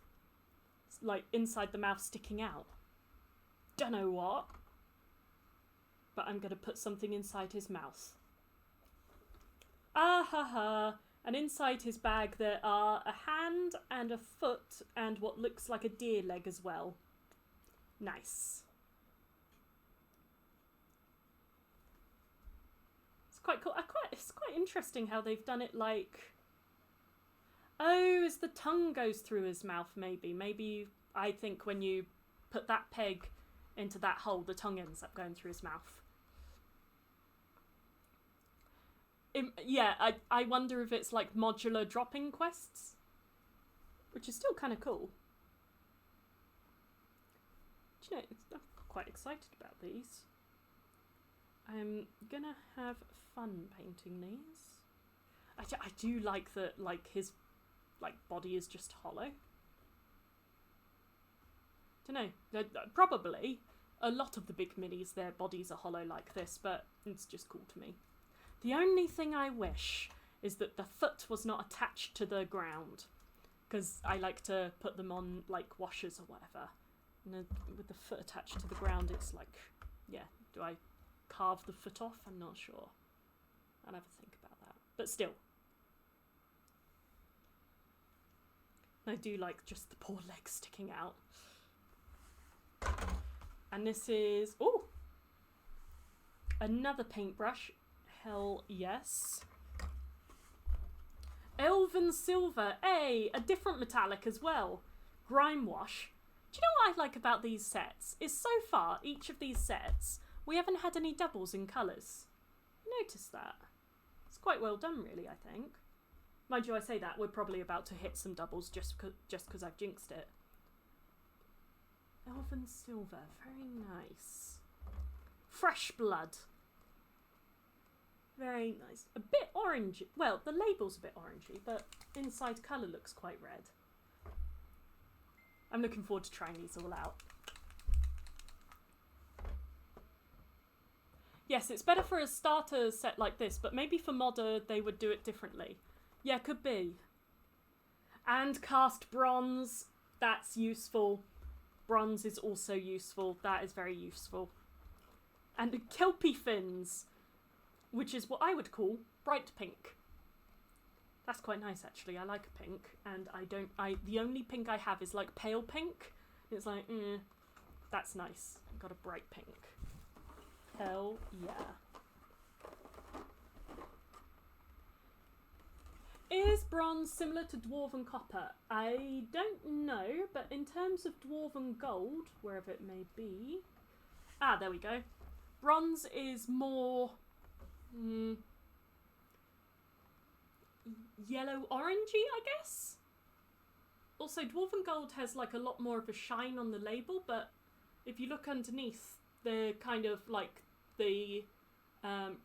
Like, inside the mouth sticking out. Dunno what. But I'm going to put something inside his mouth. Ah ha ha. And inside his bag there are a hand and a foot and what looks like a deer leg as well. Nice. Quite cool. It's quite interesting how they've done it, like... Oh, as the tongue goes through his mouth, maybe. Maybe, I think when you put that peg into that hole, the tongue ends up going through his mouth. Yeah, I wonder if it's like modular dropping quests. Which is still kind of cool. Do you know, I'm quite excited about these. I'm gonna have fun painting these. I do like that, like, his, like, body is just hollow. Dunno, probably a lot of the big minis, their bodies are hollow like this, but it's just cool to me. The only thing I wish is that the foot was not attached to the ground, because I like to put them on, like, washers or whatever. And then with the foot attached to the ground, it's like, yeah, do I carve the foot off? I'm not sure. I'll have a think about that. But still. I do like just the poor legs sticking out. And this is... oh! Another paintbrush. Hell yes. Elven Silver. Hey! A different metallic as well. Grime Wash. Do you know what I like about these sets? Is so far, each of these sets... we haven't had any doubles in colours. Notice that. It's quite well done, really, I think. Mind you, I say that, we're probably about to hit some doubles just because I've jinxed it. Elven silver, very nice. Fresh blood. Very nice. A bit orangey. Well, the label's a bit orangey, but inside colour looks quite red. I'm looking forward to trying these all out. Yes, it's better for a starter set like this, but maybe for modder they would do it differently. Yeah, could be. And cast bronze. That's useful. Bronze is also useful. That is very useful. And kelpie fins, which is what I would call bright pink. That's quite nice, actually. I like a pink, and the only pink I have is like pale pink. It's like, that's nice. I've got a bright pink. Hell yeah. Is bronze similar to dwarven copper? I don't know, but in terms of dwarven gold, wherever it may be... Ah, there we go. Bronze is more... yellow-orangey, I guess? Also, dwarven gold has like a lot more of a shine on the label, but if you look underneath, they're kind of like the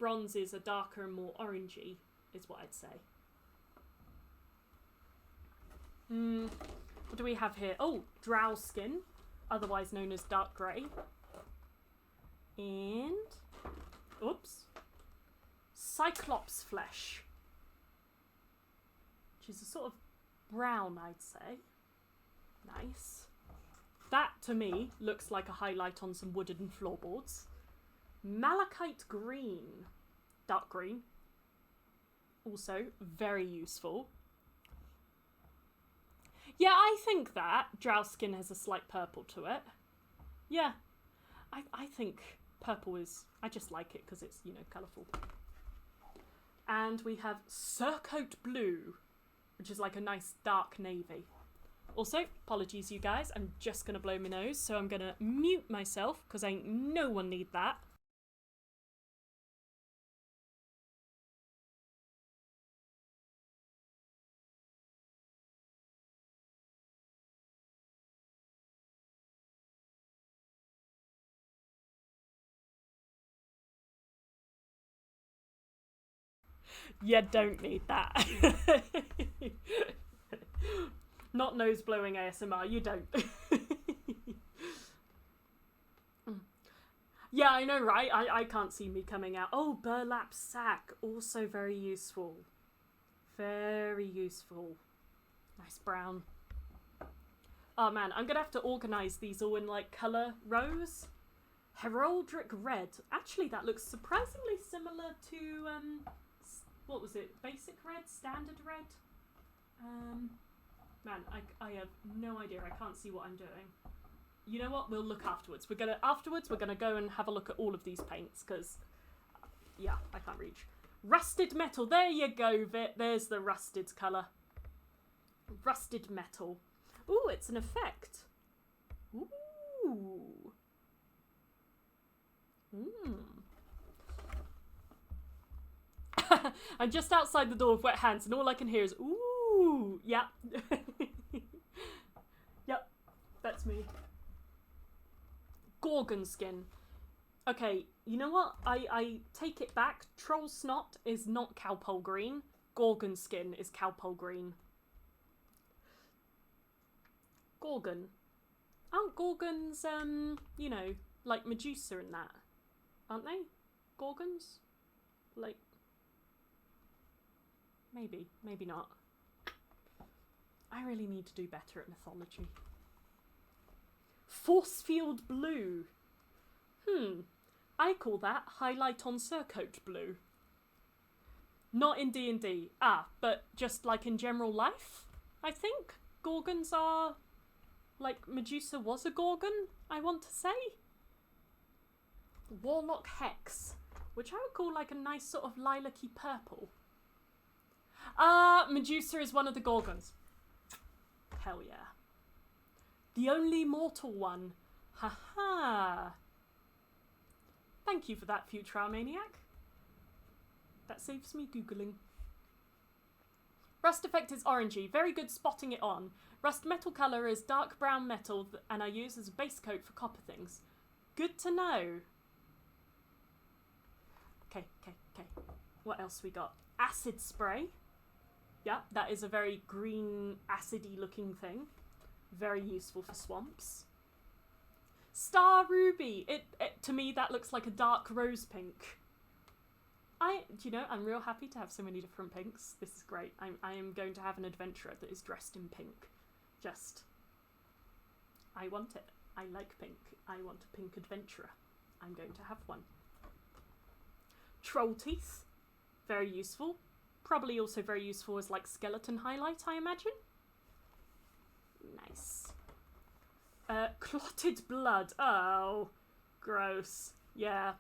bronzes are darker and more orangey, is what I'd say. What do we have here? Oh, drow skin, otherwise known as dark grey. And, oops, cyclops flesh, which is a sort of brown, I'd say. Nice. That, to me, looks like a highlight on some wooden floorboards. Malachite green. Dark green. Also, very useful. Yeah, I think that drow skin has a slight purple to it. Yeah. I think purple is... I just like it because it's, you know, colourful. And we have surcoat blue, which is like a nice dark navy. Also, apologies you guys, I'm just going to blow my nose, so I'm going to mute myself because ain't no one need that. You don't need that. Not nose blowing ASMR, you don't. Yeah, I know, right? I can't see me coming out. Oh, burlap sack, also very useful. Very useful. Nice brown. Oh man, I'm gonna have to organise these all in like colour rows. Heraldic red. Actually, that looks surprisingly similar to, what was it? Basic red? Standard red? Man, I have no idea. I can't see what I'm doing. You know what? We'll look afterwards. We're gonna go and have a look at all of these paints, because, yeah, I can't reach. Rusted metal. There you go, Vit. There's the rusted colour. Rusted metal. Ooh, it's an effect. Ooh. I'm just outside the door of Wet Hands, and all I can hear is, ooh. Yep. Yep. That's me. Gorgon skin. Okay, you know what? I take it back. Troll snot is not cowpole green. Gorgon skin is cowpole green. Gorgon. Aren't Gorgons, you know, like Medusa and that? Aren't they? Gorgons? Like... Maybe. Maybe not. I really need to do better at mythology. Force field blue. I call that highlight on surcoat blue. Not in D&D. Ah, but just like in general life, I think. Gorgons are... Like, Medusa was a Gorgon, I want to say. Warlock Hex, which I would call like a nice sort of lilac-y purple. Medusa is one of the Gorgons. Hell yeah. The only mortal one. Haha. Thank you for that, Future Maniac. That saves me Googling. Rust effect is orangey. Very good spotting it on. Rust metal colour is dark brown metal and I use as a base coat for copper things. Good to know. Okay. What else we got? Acid spray. Yeah, that is a very green, acidy looking thing. Very useful for swamps. Star ruby. To me, that looks like a dark rose pink. Do you know, I'm real happy to have so many different pinks. This is great. I am going to have an adventurer that is dressed in pink. I want it. I like pink. I want a pink adventurer. I'm going to have one. Troll teeth. Very useful. Probably also very useful as like skeleton highlight, I imagine. Nice. Clotted blood. Oh, gross. Yeah,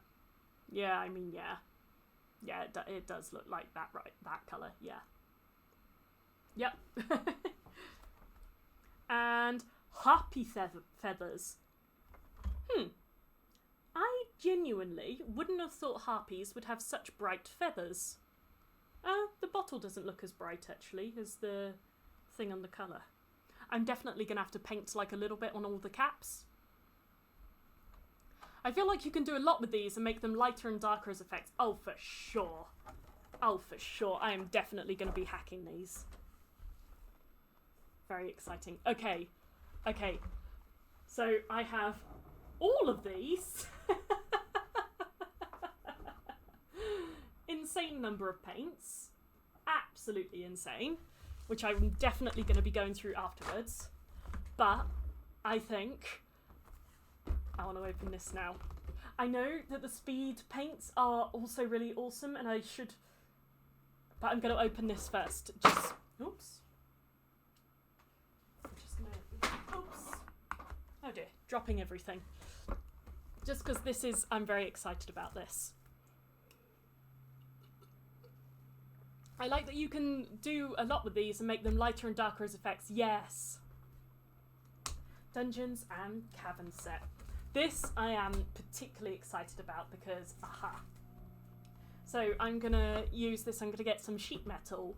I mean, yeah. Yeah, it does look like that, right? That colour, yeah. Yep. And harpy feathers. I genuinely wouldn't have thought harpies would have such bright feathers. The bottle doesn't look as bright, actually, as the thing on the colour. I'm definitely going to have to paint, like, a little bit on all the caps. I feel like you can do a lot with these and make them lighter and darker as effects. Oh, for sure. Oh, for sure. I am definitely going to be hacking these. Very exciting. Okay. So I have all of these. Insane number of paints. Absolutely insane. Which I'm definitely going to be going through afterwards. But I think I want to open this now. I know that the speed paints are also really awesome and I should... But I'm going to open this first. Just... Oops. I'm just going to... Oops. Oh dear. Dropping everything. Just because this is... I'm very excited about this. I like that you can do a lot with these and make them lighter and darker as effects. Yes. Dungeons and Caverns set. This I am particularly excited about because, aha. So I'm going to use this, I'm going to get some sheet metal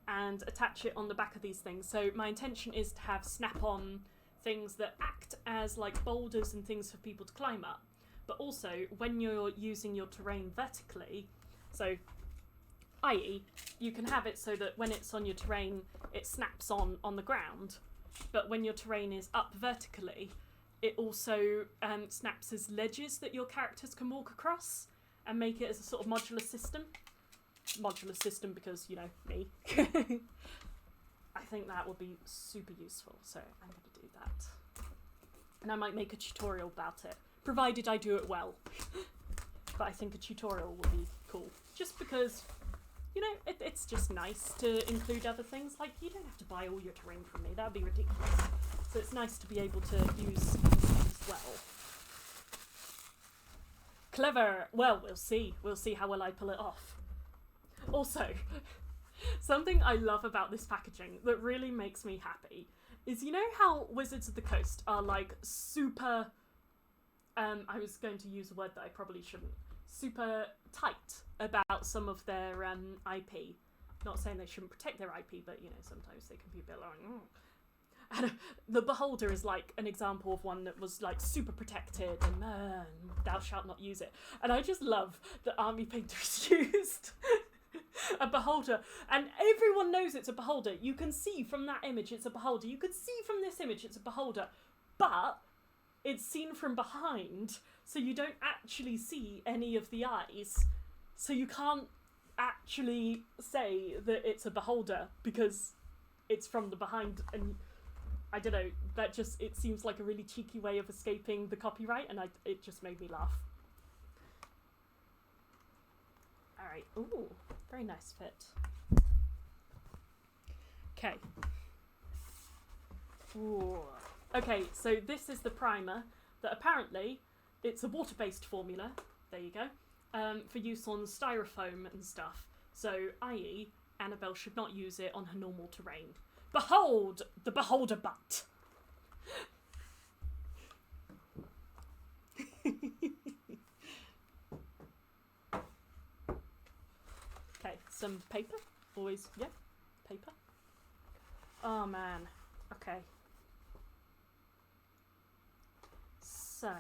and attach it on the back of these things. So my intention is to have snap-on things that act as like boulders and things for people to climb up. But also, when you're using your terrain vertically, so i.e. you can have it so that when it's on your terrain, it snaps on the ground. But when your terrain is up vertically, it also snaps as ledges that your characters can walk across and make it as a sort of modular system. Modular system because, you know, me. I think that would be super useful, so I'm going to do that. And I might make a tutorial about it, provided I do it well. But I think a tutorial would be cool. Just because... You know, it's just nice to include other things. Like, you don't have to buy all your terrain from me. That would be ridiculous. So it's nice to be able to use these as well. Clever. Well, we'll see. We'll see how well I pull it off. Also, something I love about this packaging that really makes me happy is, you know how Wizards of the Coast are, like, super... I was going to use a word that I probably shouldn't. Super tight about some of their IP. Not saying they shouldn't protect their IP, but, you know, sometimes they can be a bit like... And the Beholder is, like, an example of one that was, like, super protected and thou shalt not use it. And I just love that Army Painters used a Beholder. And everyone knows it's a Beholder. You can see from that image it's a Beholder. You could see from this image it's a Beholder. But it's seen from behind, so you don't actually see any of the eyes. So you can't actually say that it's a Beholder because it's from the behind. And I don't know, that just, it seems like a really cheeky way of escaping the copyright, and it just made me laugh. Alright, ooh, very nice fit. Okay. Ooh. Okay, so this is the primer that apparently it's a water-based formula, there you go, for use on styrofoam and stuff. So, i.e., Annabelle should not use it on her normal terrain. Behold the Beholder butt! Okay, some paper. Always, yeah, paper. Oh man. Okay. So.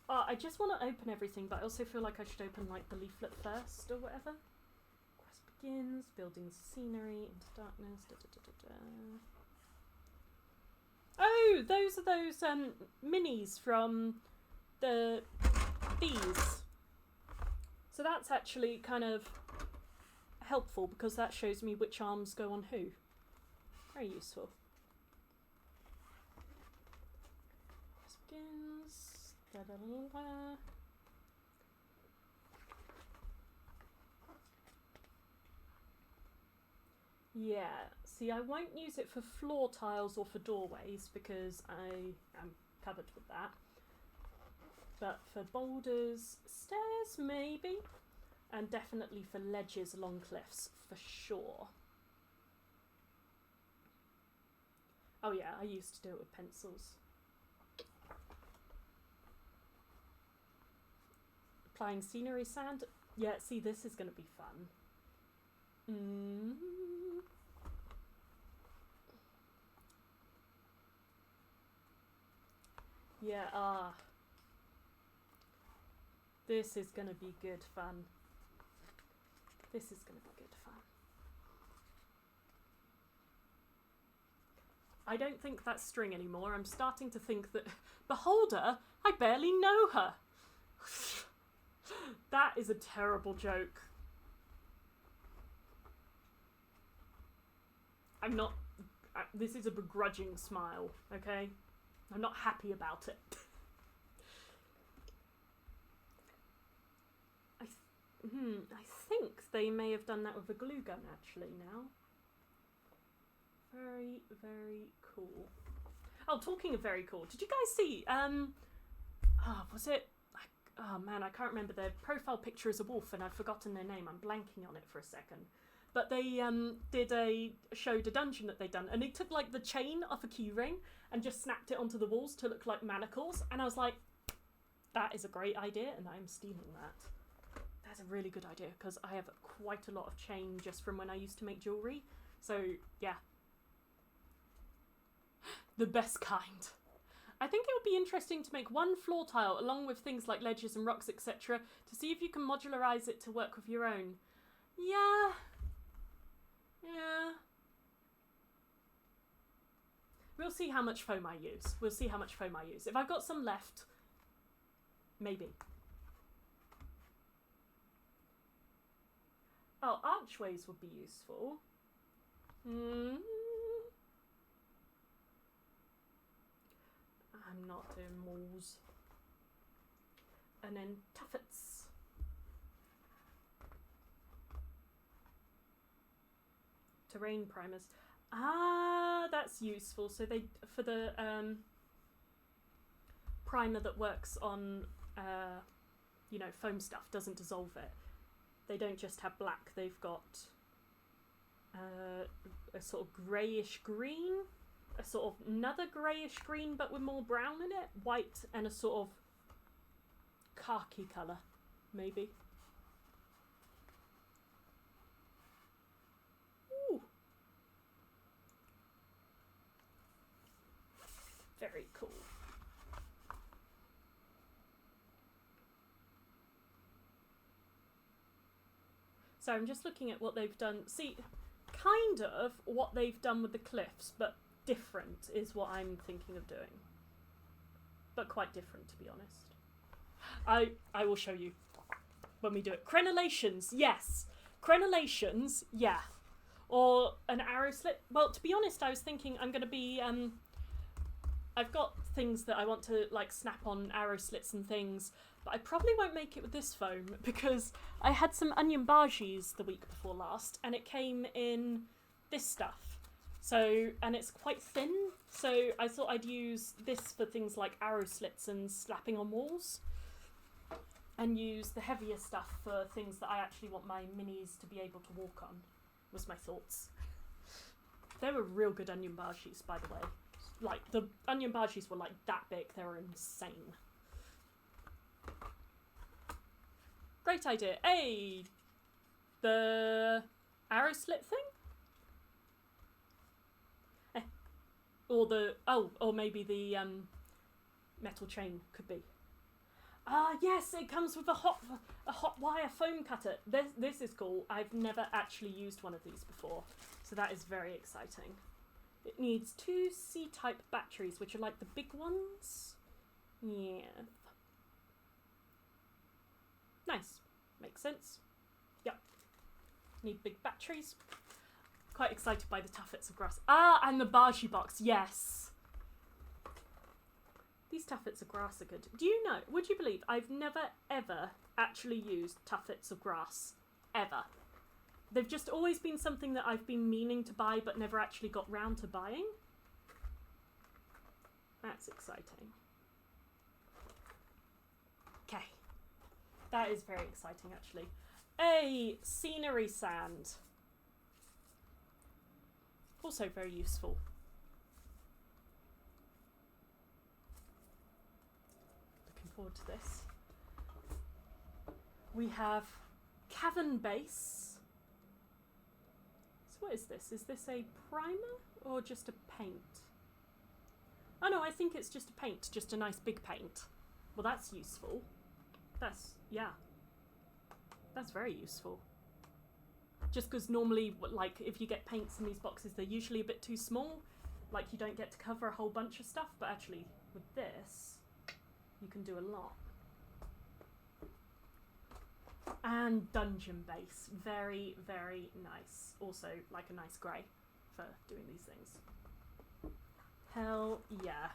Oh, I just want to open everything, but I also feel like I should open like the leaflet first or whatever. Quest begins, building scenery into darkness. Da, da, da, da, da. Oh, those are those minis from the bees. So that's actually kind of helpful because that shows me which arms go on who. Very useful. Quest begins. Da, da, da, da. Yeah, see, I won't use it for floor tiles or for doorways because I am covered with that. But for boulders, stairs, maybe. And definitely for ledges along cliffs, for sure. Oh yeah, I used to do it with pencils. Applying scenery sand. Yeah, see, this is going to be fun. Yeah, this is going to be good fun. This is going to be good fun. I don't think that's string anymore. I'm starting to think that, beholder, I barely know her. That is a terrible joke. I'm not, this is a begrudging smile, okay? I'm not happy about it. I think they may have done that with a glue gun actually now. Very, very cool. Oh, talking of very cool, did you guys see, was it, oh man, I can't remember, their profile picture is a wolf and I've forgotten their name, I'm blanking on it for a second. But they showed a dungeon that they'd done and they took like the chain off a key ring and just snapped it onto the walls to look like manacles, and I was like, that is a great idea and I'm stealing that. That's a really good idea because I have quite a lot of chain just from when I used to make jewellery. So yeah, the best kind. I think it would be interesting to make one floor tile along with things like ledges and rocks, etc. to see if you can modularize it to work with your own. Yeah. We'll see how much foam I use. If I've got some left, maybe. Oh, archways would be useful. I'm not doing walls. And then tuffets. Terrain primers. Ah, that's useful. So they, for the primer that works on, foam stuff, doesn't dissolve it. They don't just have black, they've got a sort of greyish green, a sort of another greyish green but with more brown in it, white, and a sort of khaki colour, maybe. Ooh. Very cool. So I'm just looking at what they've done. See, kind of what they've done with the cliffs, but different is what I'm thinking of doing. But quite different, to be honest. I will show you when we do it. Crenellations, yes. Crenellations, yeah. Or an arrow slit. Well, to be honest, I was thinking I'm going to be... I've got things that I want to, like, snap on arrow slits and things, but I probably won't make it with this foam because I had some onion bhajis the week before last and it came in this stuff. So, and it's quite thin, so I thought I'd use this for things like arrow slits and slapping on walls, and use the heavier stuff for things that I actually want my minis to be able to walk on, was my thoughts. They were real good onion bhajis, by the way. Like, the onion bhajis were like that big, they were insane. Great idea. Hey! The arrow slit thing? Or the, oh, or maybe the metal chain could be. Ah, yes, it comes with a hot wire foam cutter. This is cool. I've never actually used one of these before, so that is very exciting. It needs 2 C-type batteries, which are like the big ones. Yeah. Nice. Makes sense. Yep. Need big batteries. Quite excited by the tuffets of grass. Ah, and the Baji box. Yes. These tuffets of grass are good. Do you know, would you believe, I've never ever actually used tuffets of grass. Ever. They've just always been something that I've been meaning to buy but never actually got round to buying. That's exciting. Okay. That is very exciting, actually. A scenery sand. Also very useful. Looking forward to this. We have Cavern base. So what is this? Is this a primer or just a paint? Oh no, I think it's just a paint, just a nice big paint. Well, that's useful. That's, yeah. That's very useful. Just because normally, like, if you get paints in these boxes, they're usually a bit too small. Like, you don't get to cover a whole bunch of stuff, but actually, with this, you can do a lot. And dungeon base. Very, very nice. Also, like a nice grey for doing these things. Hell yeah.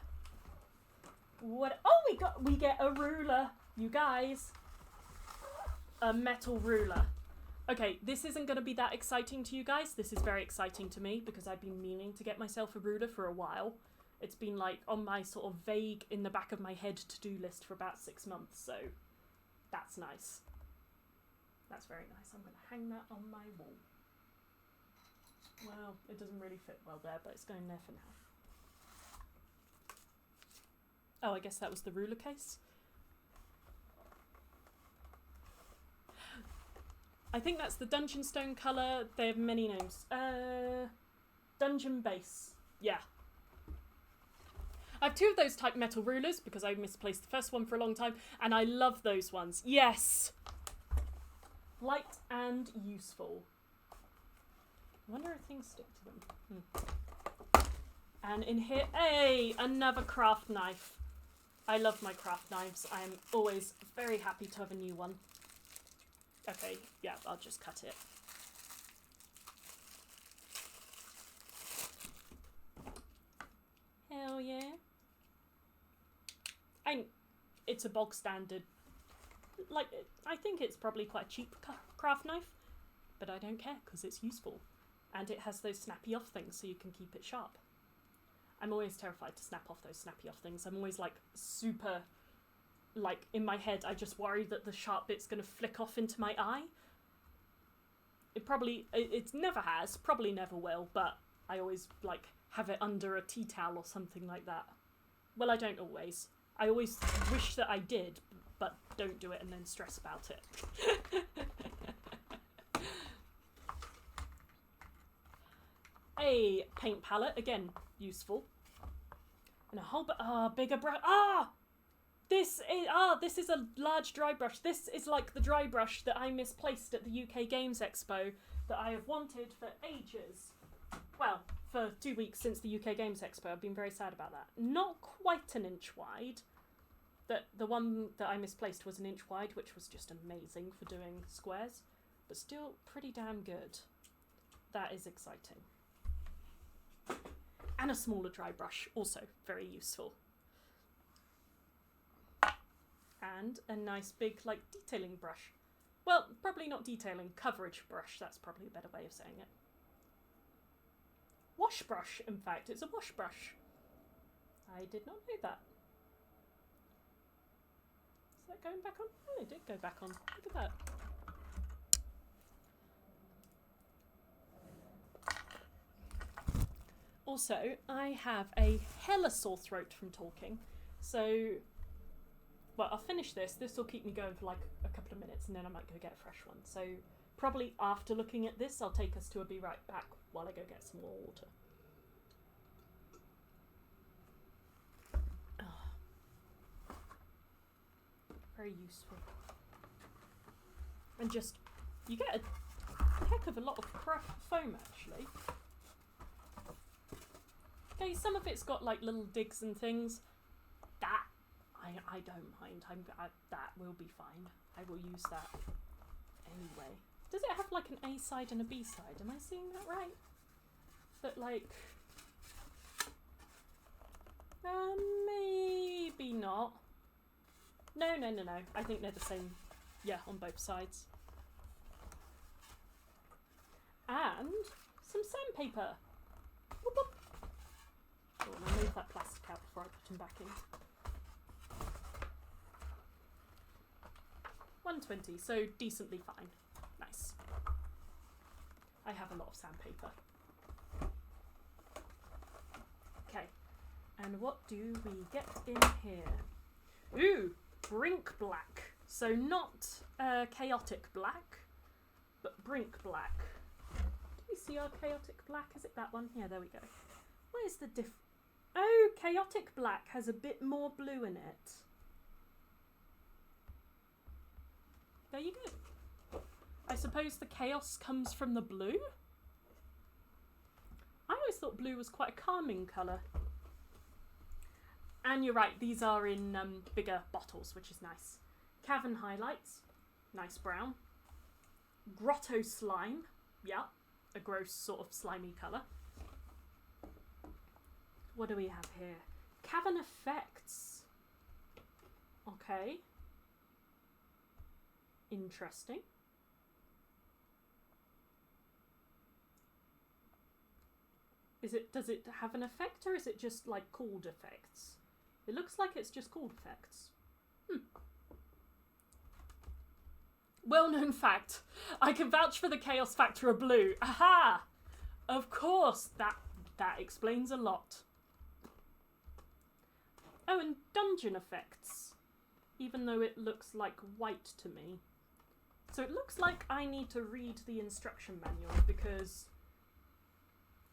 What? Oh, we get a ruler, you guys. A metal ruler. Okay, this isn't going to be that exciting to you guys. This is very exciting to me because I've been meaning to get myself a ruler for a while. It's been like on my sort of vague in the back of my head to-do list for about 6 months, so that's nice. That's very nice. I'm going to hang that on my wall. Well, it doesn't really fit well there, but it's going there for now. Oh, I guess that was the ruler case. I think that's the dungeon stone colour. They have many names. Dungeon base. Yeah. I have 2 of those type metal rulers because I misplaced the first one for a long time, and I love those ones. Yes! Light and useful. I wonder if things stick to them. And in here, hey, another craft knife. I love my craft knives. I am always very happy to have a new one. Okay, yeah, I'll just cut it. Hell yeah. It's a bog standard. Like, I think it's probably quite a cheap craft knife, but I don't care because it's useful. And it has those snappy off things so you can keep it sharp. I'm always terrified to snap off those snappy off things. I'm always like super, like in my head, I just worry that the sharp bit's going to flick off into my eye. It never has, probably never will, but I always like have it under a tea towel or something like that. Well, I don't always. I always wish that I did, but don't do it and then stress about it. A paint palette, again, useful. And a whole bigger brush. This is a large dry brush. This is like the dry brush that I misplaced at the UK Games Expo that I have wanted for ages. Well, for 2 weeks since the UK Games Expo. I've been very sad about that. Not quite an inch wide. The one that I misplaced was an inch wide, which was just amazing for doing squares, but still pretty damn good. That is exciting. And a smaller dry brush, also very useful. And a nice big, like, detailing brush. Well, probably not detailing, coverage brush, that's probably a better way of saying it. Wash brush, in fact, it's a wash brush. I did not know that. Is that going back on? Oh, it did go back on. Look at that. Also, I have a hella sore throat from talking, so, well, I'll finish this. This will keep me going for like a couple of minutes and then I might go get a fresh one. So probably after looking at this, I'll take us to a be right back while I go get some more water. very useful. And just, you get a heck of a lot of foam actually. Okay, some of it's got like little digs and things. That, I don't mind. That will be fine. I will use that anyway. Does it have like an A side and a B side? Am I seeing that right? But like, maybe not. No. I think they're the same, yeah, on both sides. And some sandpaper. Whoop, whoop. Oh, I'll move that plastic out before I put them back in. 120, so decently fine. Nice. I have a lot of sandpaper. Okay, and what do we get in here? Ooh, brink black. So not chaotic black, but brink black. Do we see our chaotic black? Is it that one? Yeah, there we go. Where's the diff... Oh, chaotic black has a bit more blue in it. There you go. I suppose the chaos comes from the blue? I always thought blue was quite a calming colour. And you're right, these are in bigger bottles, which is nice. Cavern highlights, nice brown. Grotto slime, yeah, a gross sort of slimy colour. What do we have here? Cavern effects. Okay. Interesting. Does it have an effect, or is it just like called effects? It looks like it's just called effects. Well-known fact. I can vouch for the chaos factor of blue. Aha! Of course, that explains a lot. Oh, and dungeon effects. Even though it looks like white to me. So it looks like I need to read the instruction manual because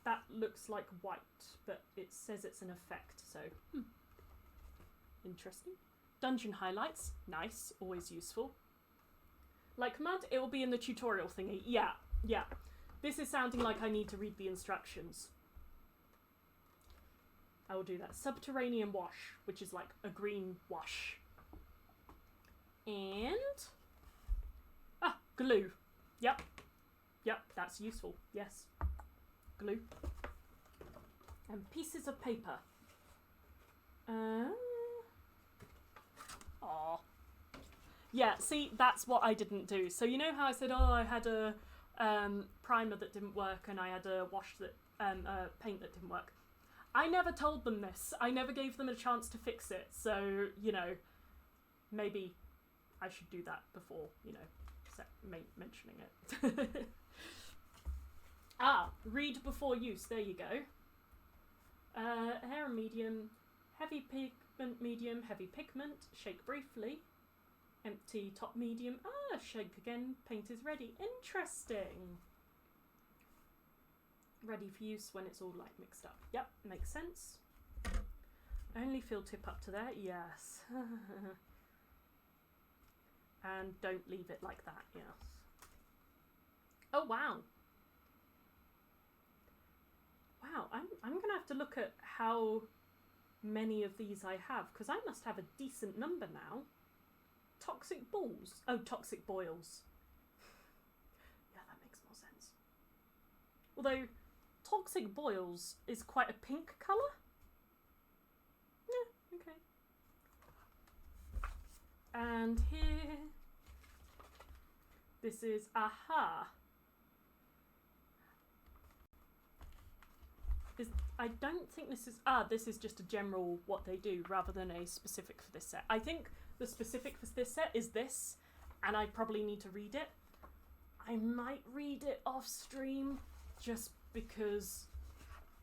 that looks like white, but it says it's an effect, so interesting. Dungeon highlights, nice, always useful. Like mud, it will be in the tutorial thingy. Yeah. This is sounding like I need to read the instructions. I will do that. Subterranean wash, which is like a green wash. And glue. Yep, that's useful. Yes. Glue. And pieces of paper. Yeah, see, that's what I didn't do. So you know how I said, oh, I had a primer that didn't work and I had a wash that paint that didn't work. I never told them this. I never gave them a chance to fix it. So, you know, maybe I should do that before, you know, mentioning it. Read before use. There you go. Hair medium, heavy pigment medium, heavy pigment, shake briefly. Empty top medium. Shake again. Paint is ready. Interesting. Ready for use when it's all like mixed up. Yep, makes sense. Only fill tip up to there. Yes. And don't leave it like that. Yes. Oh wow. Wow, I'm gonna have to look at how many of these I have, because I must have a decent number now. Toxic balls. Oh, toxic boils. Yeah, that makes more sense. Although, toxic boils is quite a pink colour. Yeah, okay. And here, this is aha. I don't think this is, this is just a general what they do rather than a specific for this set. I think the specific for this set is this, and I probably need to read it. I might read it off stream just because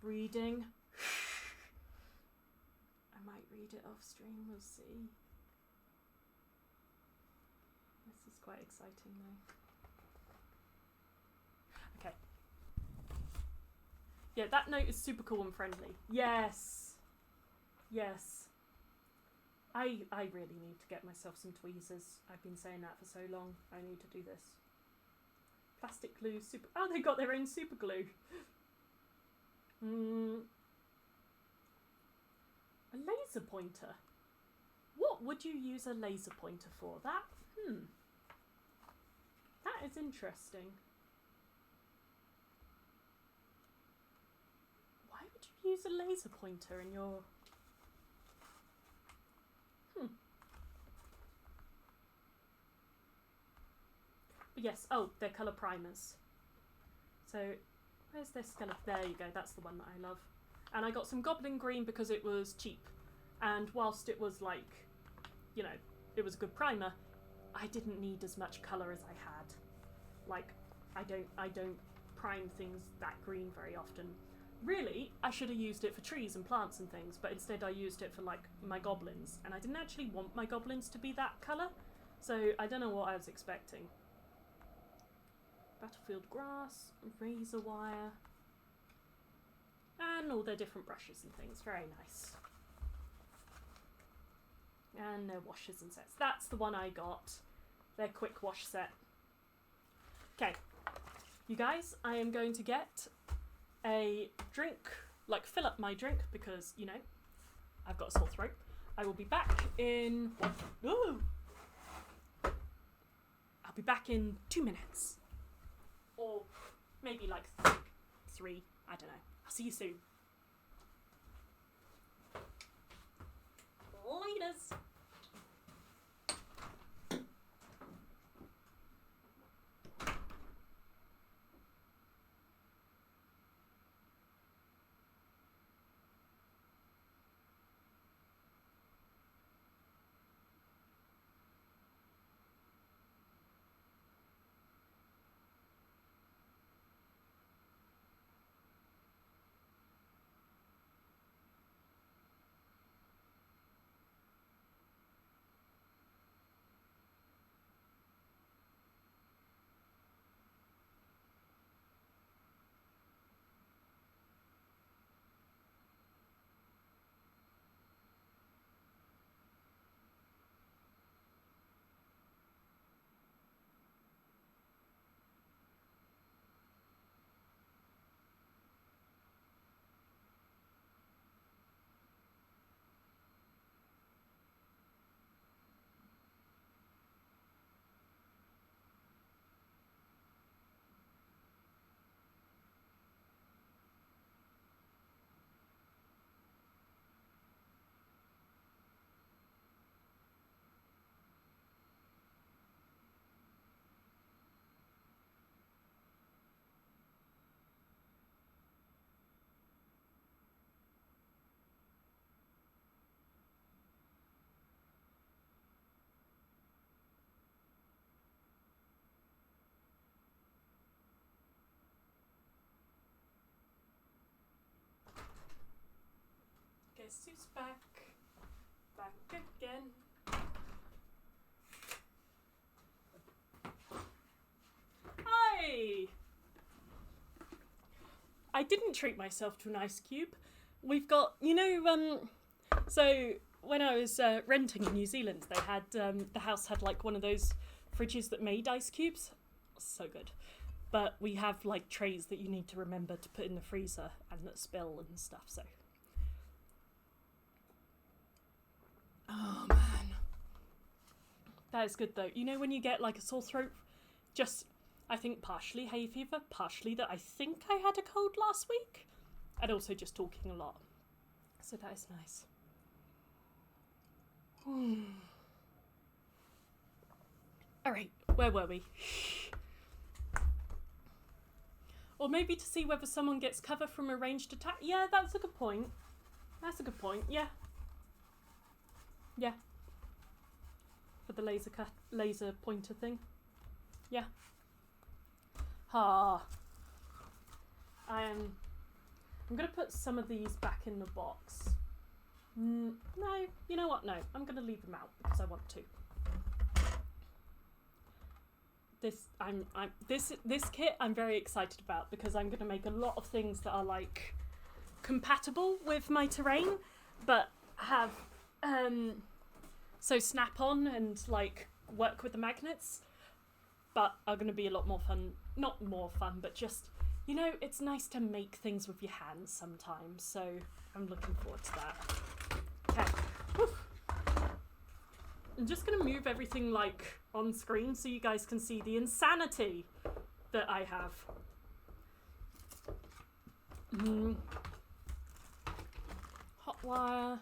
reading. I might read it off stream, we'll see. This is quite exciting though. Okay. Yeah, that note is super cool and friendly. Yes. Yes. I really need to get myself some tweezers. I've been saying that for so long. I need to do this. Plastic glue, super... Oh, they got their own super glue. A laser pointer. What would you use a laser pointer for? That is interesting. Why would you use a laser pointer in your... But yes, oh, they're colour primers. So, where's their skeleton? There you go, that's the one that I love. And I got some goblin green because it was cheap. And whilst it was like, you know, it was a good primer, I didn't need as much colour as I had. Like, I don't prime things that green very often. Really, I should have used it for trees and plants and things, but instead I used it for like my goblins. And I didn't actually want my goblins to be that colour, so I don't know what I was expecting. Battlefield grass, razor wire, and all their different brushes and things. Very nice. And their washes and sets. That's the one I got. Their quick wash set. Okay, you guys, I am going to get a drink, like fill up my drink because, you know, I've got a sore throat. I will be back in... Ooh! I'll be back in 2 minutes. Or maybe like 3, I don't know. I'll see you soon. Laters. Guess who's back? Back again. Hi! I didn't treat myself to an ice cube. We've got, you know, so when I was renting in New Zealand, they had, the house had like one of those fridges that made ice cubes. So good. But we have like trays that you need to remember to put in the freezer and that spill and stuff, so. Oh man. That is good though. You know when you get like a sore throat, just, I think partially hay fever, partially that I think I had a cold last week, and also just talking a lot. So that is nice. Alright, where were we? Or maybe to see whether someone gets cover from a ranged attack. Yeah, that's a good point. That's a good point, yeah. Yeah. For the laser pointer thing. Yeah. I'm gonna put some of these back in the box. No, you know what? No, I'm gonna leave them out because I want to. This kit I'm very excited about because I'm gonna make a lot of things that are like compatible with my terrain, but have so snap on and like work with the magnets, but are going to be a lot more fun. Not more fun, but just, you know, it's nice to make things with your hands sometimes, so I'm looking forward to that. Okay. Whew. I'm just going to move everything like on screen so you guys can see the insanity that I have. Hot wire,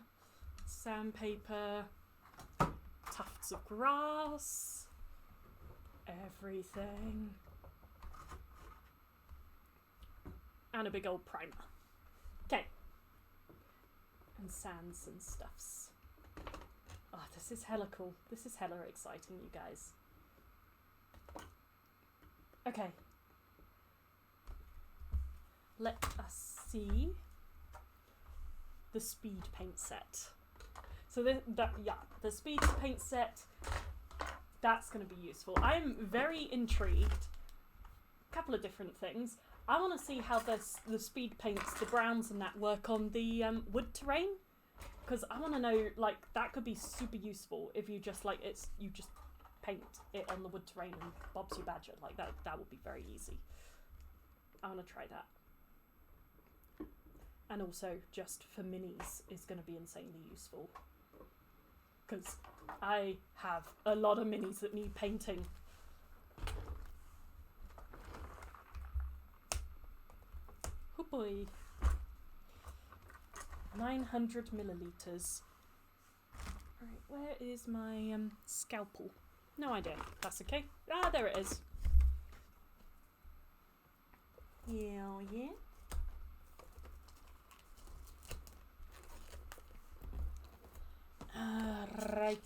sandpaper, tufts of grass, everything. And a big old primer. Okay. And sands and stuffs. Oh, this is hella cool. This is hella exciting, you guys. Okay. Let us see the speed paint set. So the speed paint set, that's going to be useful. I'm very intrigued. A couple of different things. I want to see how the speed paints, the browns and that, work on the wood terrain. Because I want to know, like, that could be super useful if you just, like, you just paint it on the wood terrain and Bob's your badger. Like, that would be very easy. I want to try that. And also, just for minis is going to be insanely useful. Because I have a lot of minis that need painting. Oh boy. 900 milliliters. Right, where is my scalpel? No idea. That's okay. Ah, there it is. Yeah, yeah. Righty.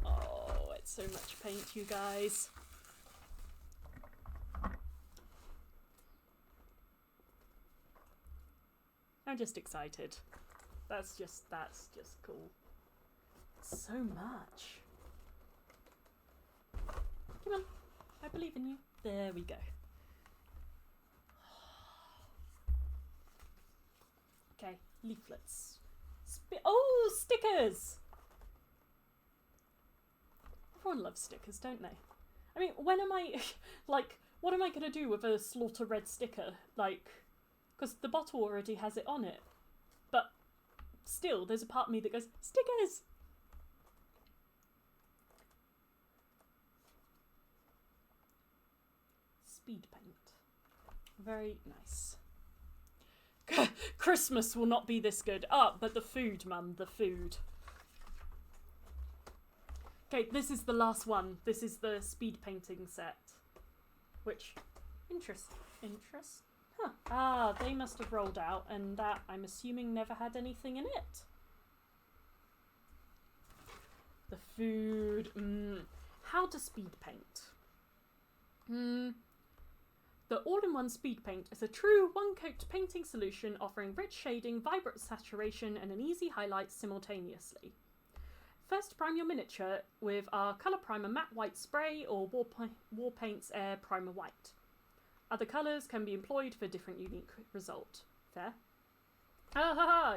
Oh, it's so much paint, you guys. I'm just excited. That's just cool. So much. Come on, I believe in you. There we go. Okay, leaflets. Oh, stickers! Everyone loves stickers, don't they? I mean, when am I, like, what am I going to do with a Slaughter Red sticker? Like, because the bottle already has it on it. But still, there's a part of me that goes, stickers! Speed paint. Very nice. Christmas will not be this good. Oh, but the food, Mum, the food. Okay, this is the last one. This is the speed painting set. Which, interest. Huh. Ah, they must have rolled out, and that, I'm assuming, never had anything in it. The food. How to speed paint. The all-in-one speed paint is a true one-coat painting solution offering rich shading, vibrant saturation, and an easy highlight simultaneously. First, prime your miniature with our Colour Primer Matte White Spray or War Paints Air Primer White. Other colours can be employed for different unique result. Fair?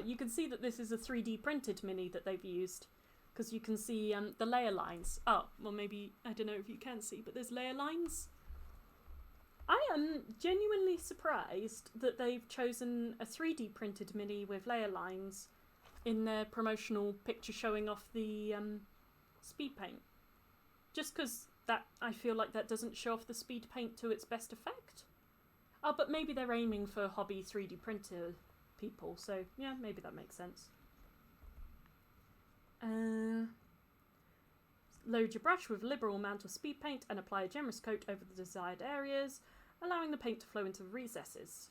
You can see that this is a 3D printed mini that they've used. Because you can see the layer lines. Oh, well maybe, I don't know if you can see, but there's layer lines. I am genuinely surprised that they've chosen a 3D printed mini with layer lines in their promotional picture showing off the speed paint. Just because that, I feel like that doesn't show off the speed paint to its best effect. Oh, but maybe they're aiming for hobby 3D printer people, so yeah, maybe that makes sense. Load your brush with a liberal amount of speed paint and apply a generous coat over the desired areas, allowing the paint to flow into recesses.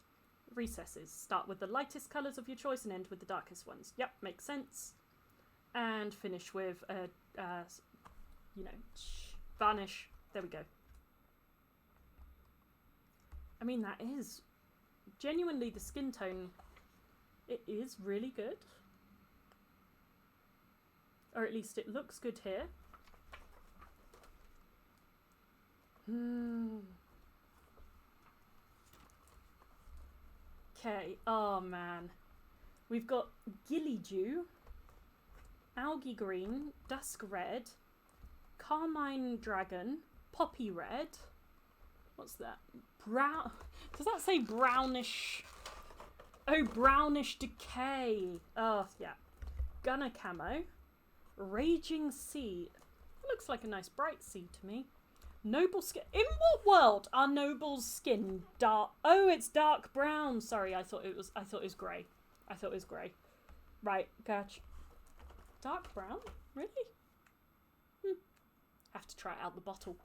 Start with the lightest colours of your choice and end with the darkest ones. Yep, makes sense. And finish with a, varnish. There we go. I mean, that is genuinely the skin tone. It is really good. Or at least it looks good here. Okay, oh man. We've got Gilly Dew, Algae Green, Dusk Red, Carmine Dragon, Poppy Red. What's that? Brown. Does that say brownish? Oh, Brownish Decay. Oh, yeah. Gunner Camo. Raging Sea. It looks like a nice bright sea to me. Noble Skin. In what world are Noble's skin dark? Oh, it's dark brown. Sorry, I thought it was grey. I thought it was grey. Right, gotcha. Dark brown? Really? Have to try it out the bottle.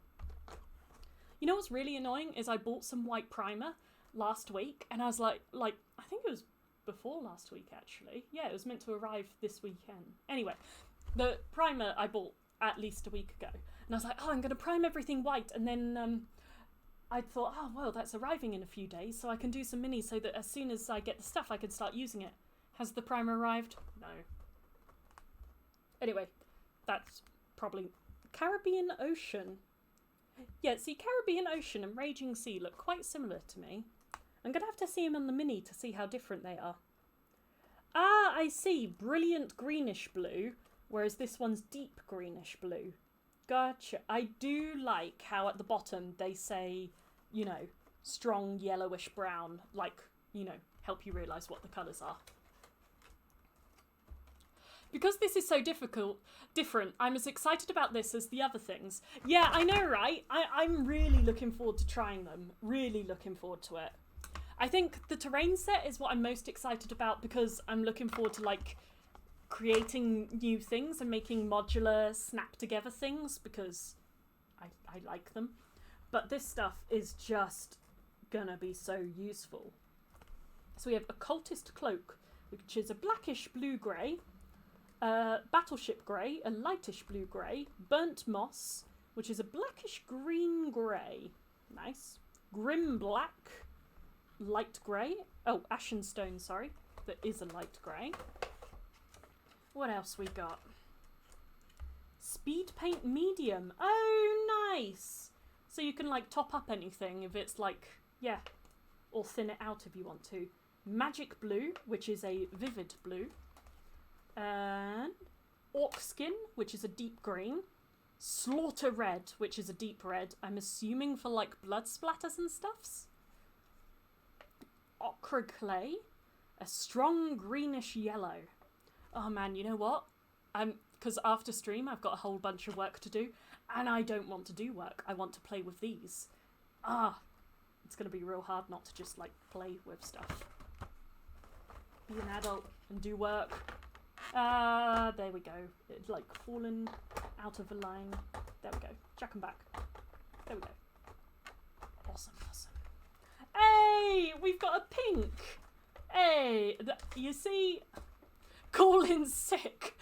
You know what's really annoying is I bought some white primer last week and I was like I think it was before last week actually. Yeah, it was meant to arrive this weekend. Anyway, the primer I bought at least a week ago and I was like, oh, I'm going to prime everything white, and then I thought, oh well, that's arriving in a few days so I can do some minis so that as soon as I get the stuff I can start using it. Has the primer arrived? No. Anyway, that's probably Caribbean Ocean. Yeah, see, Caribbean Ocean and Raging Sea look quite similar to me. I'm going to have to see them on the mini to see how different they are. Ah, I see. Brilliant greenish blue, whereas this one's deep greenish blue. Gotcha. I do like how at the bottom they say, you know, strong yellowish brown, like, you know, help you realise what the colours are. Because this is so different, I'm as excited about this as the other things. Yeah, I know, right? I'm really looking forward to trying them. Really looking forward to it. I think the terrain set is what I'm most excited about because I'm looking forward to, like, creating new things and making modular, snap-together things because I like them. But this stuff is just gonna be so useful. So we have Occultist Cloak, which is a blackish blue-grey. Battleship Grey, a lightish blue-grey. Burnt Moss, which is a blackish green-grey. Nice. Grim Black, light grey. Oh, Ashenstone, sorry. That is a light grey. What else we got? Speed Paint Medium. Oh, nice. So you can, like, top up anything if it's, like, yeah. Or thin it out if you want to. Magic Blue, which is a vivid blue. And Orc Skin, which is a deep green. Slaughter Red, which is a deep red. I'm assuming for like blood splatters and stuffs. Ochre Clay, a strong greenish yellow. Oh man, you know what? Because after stream I've got a whole bunch of work to do, and I don't want to do work. I want to play with these. It's gonna be real hard not to just like play with stuff. Be an adult and do work. There we go. It's like fallen out of a line. There we go. Jack 'em back. There we go. Awesome, awesome. Hey, we've got a pink. Hey, you see, call in sick.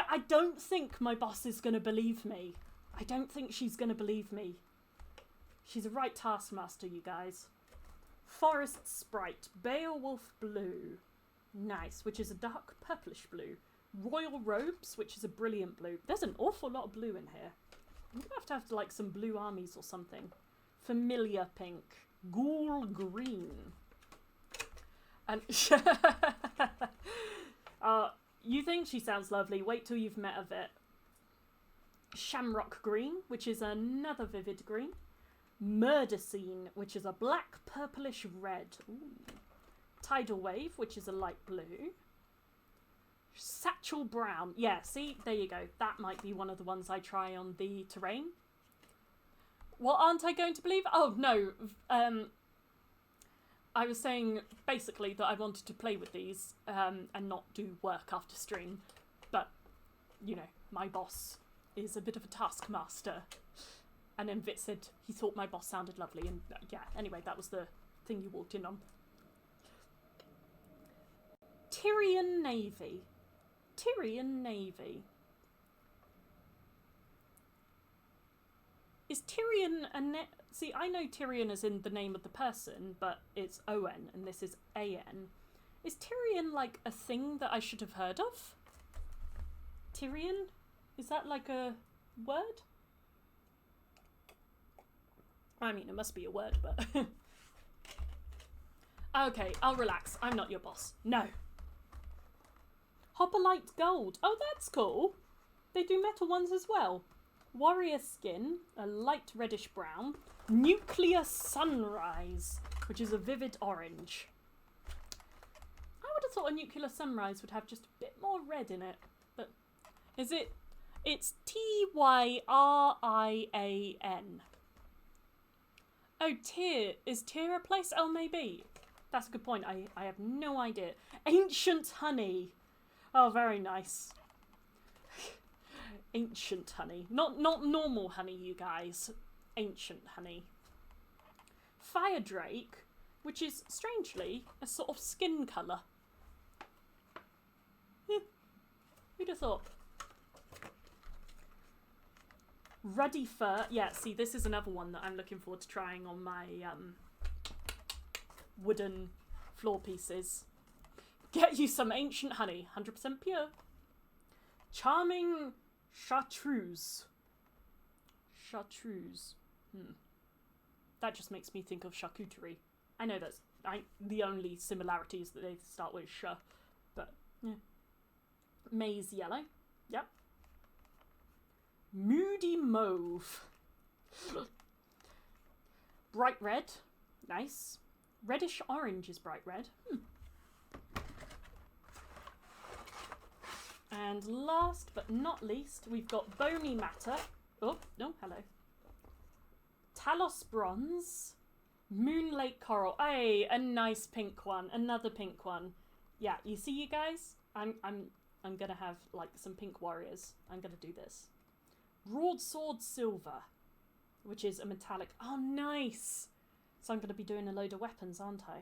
I don't think my boss is going to believe me. I don't think she's going to believe me. She's a right taskmaster, you guys. Forest Sprite, Beowulf Blue. Nice, which is a dark purplish blue. Royal Robes, which is a brilliant blue. There's an awful lot of blue in here. I'm going to have like some blue armies or something. Familiar Pink. Ghoul Green. And you think she sounds lovely. Wait till you've met a bit. Shamrock Green, which is another vivid green. Murder Scene, which is a black purplish red. Ooh. Tidal Wave, which is a light blue. Satchel Brown. Yeah, see? There you go. That might be one of the ones I try on the terrain. What aren't I going to believe? Oh, no. I was saying, basically, that I wanted to play with these and not do work after stream. But, you know, my boss is a bit of a taskmaster. And then Vit said he thought my boss sounded lovely. And, yeah, anyway, that was the thing you walked in on. Tyrian Navy. Tyrian Navy. Is Tyrian a See, I know Tyrian as in the name of the person, but it's O-N and this is A-N. Is Tyrian like a thing that I should have heard of? Tyrian? Is that like a word? I mean, it must be a word, but... Okay, I'll relax. I'm not your boss. No. Hopperlite Gold. Oh, that's cool. They do metal ones as well. Warrior Skin, a light reddish brown. Nuclear Sunrise, which is a vivid orange. I would have thought a Nuclear Sunrise would have just a bit more red in it. But is it? It's Tyrian. Oh, Tyr. Is Tyr a place? Oh, maybe. That's a good point. I have no idea. Ancient Honey. Oh, very nice. Ancient honey. Not normal honey, you guys. Ancient honey. Fire Drake, which is, strangely, a sort of skin colour. Who'd have thought? Ruddy Fur. Yeah, see, this is another one that I'm looking forward to trying on my wooden floor pieces. Get you some ancient honey. 100% pure. Charming Chartreuse. Chartreuse. That just makes me think of charcuterie. I know that's the only similarities that they start with sh, but yeah. Maize yellow. Yep. Moody Mauve. Bright red. Nice. Reddish orange is bright red. And last but not least, we've got Bony Matter. Oh, no, hello. Talos Bronze. Moonlake Coral. Hey, a nice pink one. Another pink one. Yeah, you see, you guys? I'm gonna have like some pink warriors. I'm gonna do this. Broadsword Silver, which is a metallic. Oh, nice. So I'm gonna be doing a load of weapons, aren't I?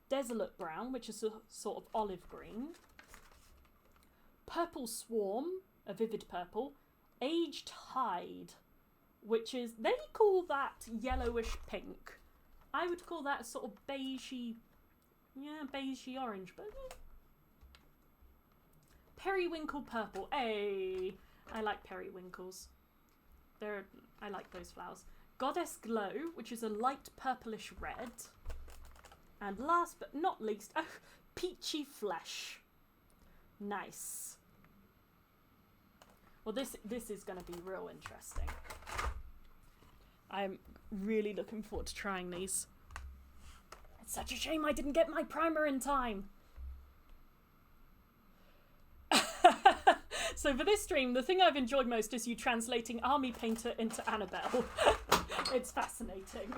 Desolate Brown, which is a sort of olive green. Purple Swarm, a vivid purple. Aged Hide, which is, they call that yellowish pink. I would call that a sort of beigey, yeah, beigey orange, but yeah. Periwinkle Purple. Hey, I like periwinkles. I like those flowers. Goddess Glow, which is a light purplish red. And last but not least, oh, Peachy Flesh. Nice. Well, this is going to be real interesting. I'm really looking forward to trying these. It's such a shame I didn't get my primer in time. So for this stream, the thing I've enjoyed most is you translating Army Painter into Annabelle. It's fascinating.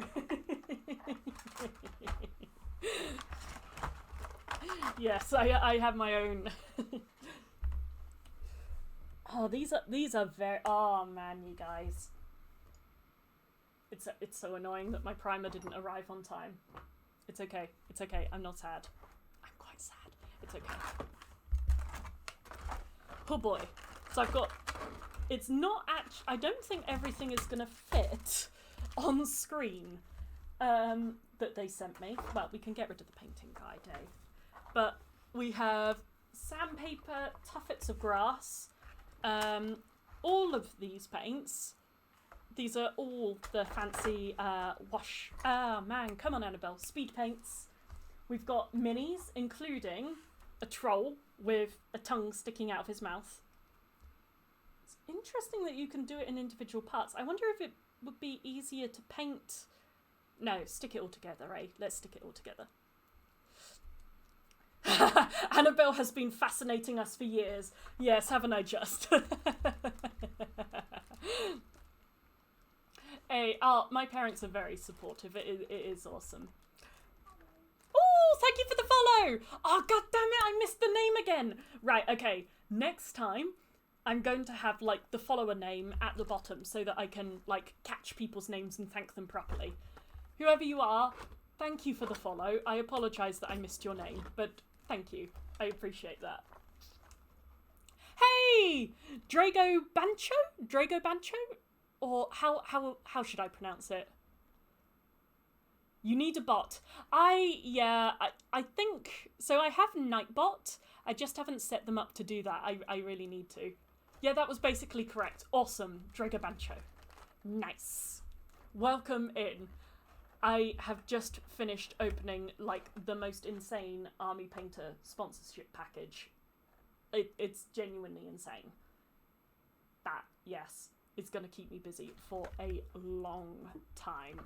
Yes, I have my own. Oh, these are very. Oh man, you guys. It's so annoying that my primer didn't arrive on time. It's okay. It's okay. I'm not sad. I'm quite sad. It's okay. Oh boy. So I've got. It's not actually. I don't think everything is gonna fit on screen. That they sent me. Well, we can get rid of the painting guide, eh? But we have sandpaper, tuffets of grass. All of these paints, these are all the fancy wash. Ah, man, come on, Annabelle. Speed paints. We've got minis, including a troll with a tongue sticking out of his mouth. It's interesting that you can do it in individual parts. I wonder if it would be easier to paint. No, stick it all together, eh? Let's stick it all together. Annabelle has been fascinating us for years. Yes, haven't I just? Hey, my parents are very supportive. It is awesome. Oh, thank you for the follow. Oh, god damn it, I missed the name again. Right, okay. Next time, I'm going to have, like, the follower name at the bottom so that I can, like, catch people's names and thank them properly. Whoever you are, thank you for the follow. I apologise that I missed your name, but thank you. I appreciate that. Hey! Drago Bancho? Drago Bancho? Or how should I pronounce it? You need a bot. I think... So I have Nightbot. I just haven't set them up to do that. I really need to. Yeah, that was basically correct. Awesome. Drago Bancho. Nice. Welcome in. I have just finished opening, like, the most insane Army Painter sponsorship package. It's genuinely insane. That, yes, is going to keep me busy for a long time.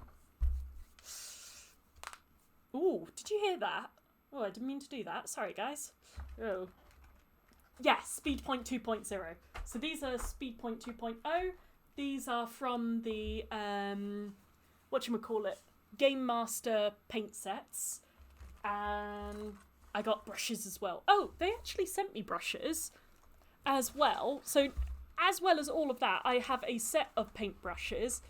Ooh, did you hear that? Oh, I didn't mean to do that. Sorry, guys. Oh. Yes, SpeedPaint 2.0. So these are SpeedPaint 2.0. These are from the, whatchamacallit, Gamemaster paint sets. And I got brushes as well. Oh, they actually sent me brushes as well. So as well as all of that, I have a set of paint brushes.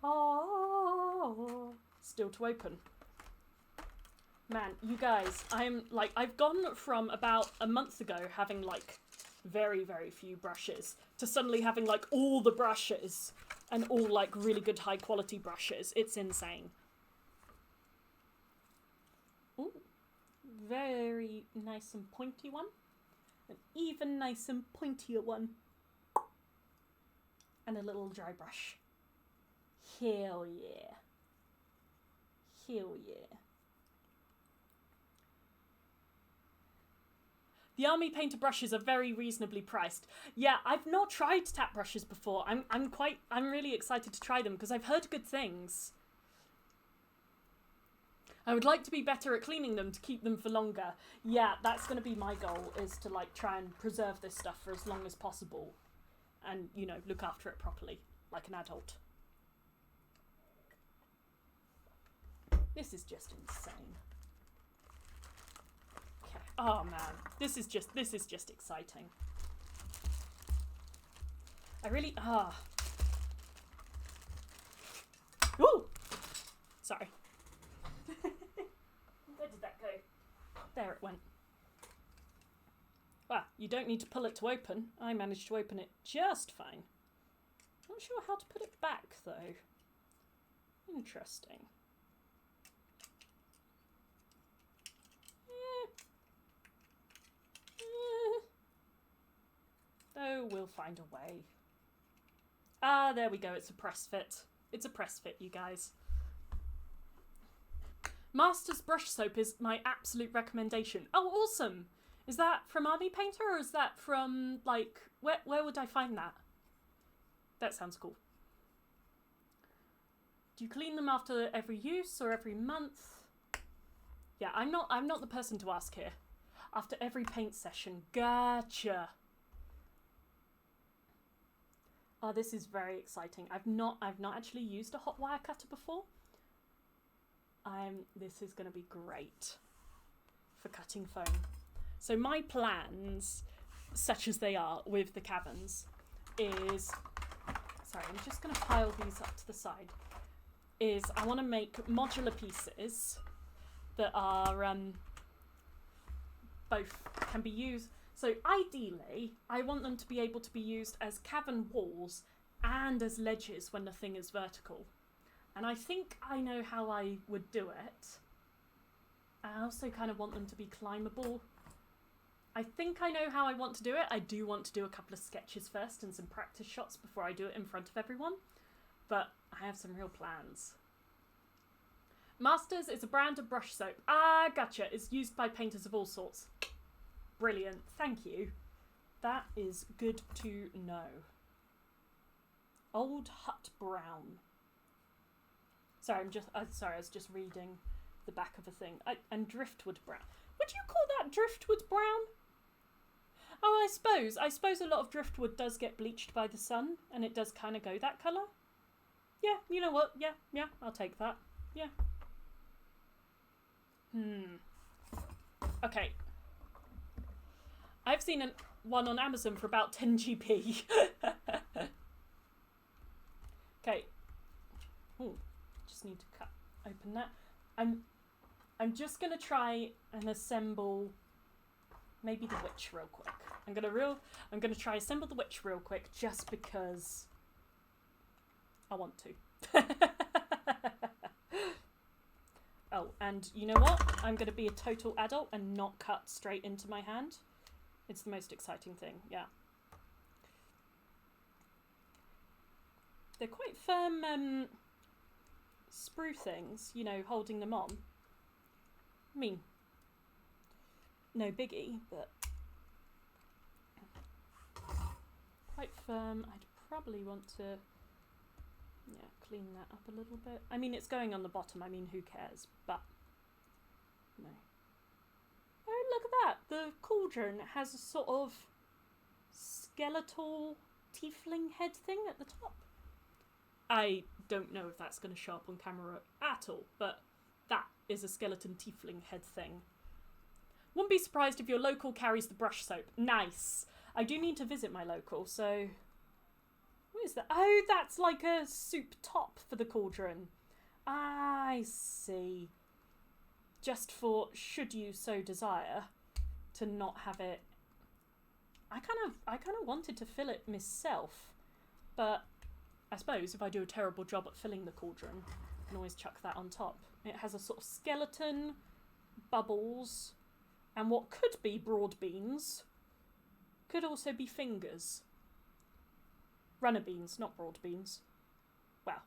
Oh, still to open. Man, you guys, I've gone from about a month ago having, like, very, very few brushes to suddenly having, like, all the brushes and all, like, really good high quality brushes. It's insane. Ooh, very nice and pointy one. An even nice and pointier one. And a little dry brush. Hell yeah. Hell yeah. The Army Painter brushes are very reasonably priced. Yeah, I've not tried tap brushes before. I'm really excited to try them because I've heard good things. I would like to be better at cleaning them to keep them for longer. Yeah, that's going to be my goal, is to, like, try and preserve this stuff for as long as possible. And, you know, look after it properly, like an adult. This is just insane. Okay. Oh man, this is just exciting. I really Ooh! Sorry. Where did that go? There it went. Well, you don't need to pull it to open. I managed to open it just fine. Not sure how to put it back though. Interesting. Oh, we'll find a way. Ah, there we go. It's a press fit. It's a press fit, you guys. Master's brush soap is my absolute recommendation. Oh, awesome. Is that from Army Painter or is that from, like, where would I find that? That sounds cool. Do you clean them after every use or every month? Yeah, I'm not the person to ask here. After every paint session. Gotcha. Oh, this is very exciting. I've not actually used a hot wire cutter before. This is going to be great for cutting foam. So my plans, such as they are with the Caverns, is... Sorry, I'm just going to pile these up to the side. Is I want to make modular pieces that are both can be used. So ideally, I want them to be able to be used as cavern walls and as ledges when the thing is vertical. And I think I know how I would do it. I also kind of want them to be climbable. I think I know how I want to do it. I do want to do a couple of sketches first and some practice shots before I do it in front of everyone. But I have some real plans. Masters is a brand of brush soap. Ah, gotcha. It's used by painters of all sorts. Brilliant. Thank you. That is good to know. Old Hut Brown. Sorry, I was just reading the back of a thing. And Driftwood Brown. Would you call that Driftwood Brown? Oh, I suppose a lot of driftwood does get bleached by the sun, and it does kind of go that colour. Yeah, you know what? Yeah, I'll take that. Yeah. Okay. I've seen one on Amazon for about 10 GP. Okay. Ooh, just need to open that. I'm just gonna try and assemble maybe the witch real quick. I'm gonna try assemble the witch real quick just because I want to. Oh, and you know what? I'm gonna be a total adult and not cut straight into my hand. It's the most exciting thing, yeah. They're quite firm sprue things, you know, holding them on. I mean, no biggie, but quite firm. I'd probably want to, yeah, clean that up a little bit. I mean, it's going on the bottom. I mean, who cares? But no. Oh, look at that! The cauldron has a sort of skeletal tiefling head thing at the top. I don't know if that's going to show up on camera at all, but that is a skeleton tiefling head thing. Wouldn't be surprised if your local carries the brush soap. Nice. I do need to visit my local, so... What is that? Oh, that's like a soup top for the cauldron. I see. Just for, should you so desire, to not have it... I kind of wanted to fill it myself, but I suppose if I do a terrible job at filling the cauldron, I can always chuck that on top. It has a sort of skeleton, bubbles, and what could be broad beans, could also be fingers. Runner beans, not broad beans. Well.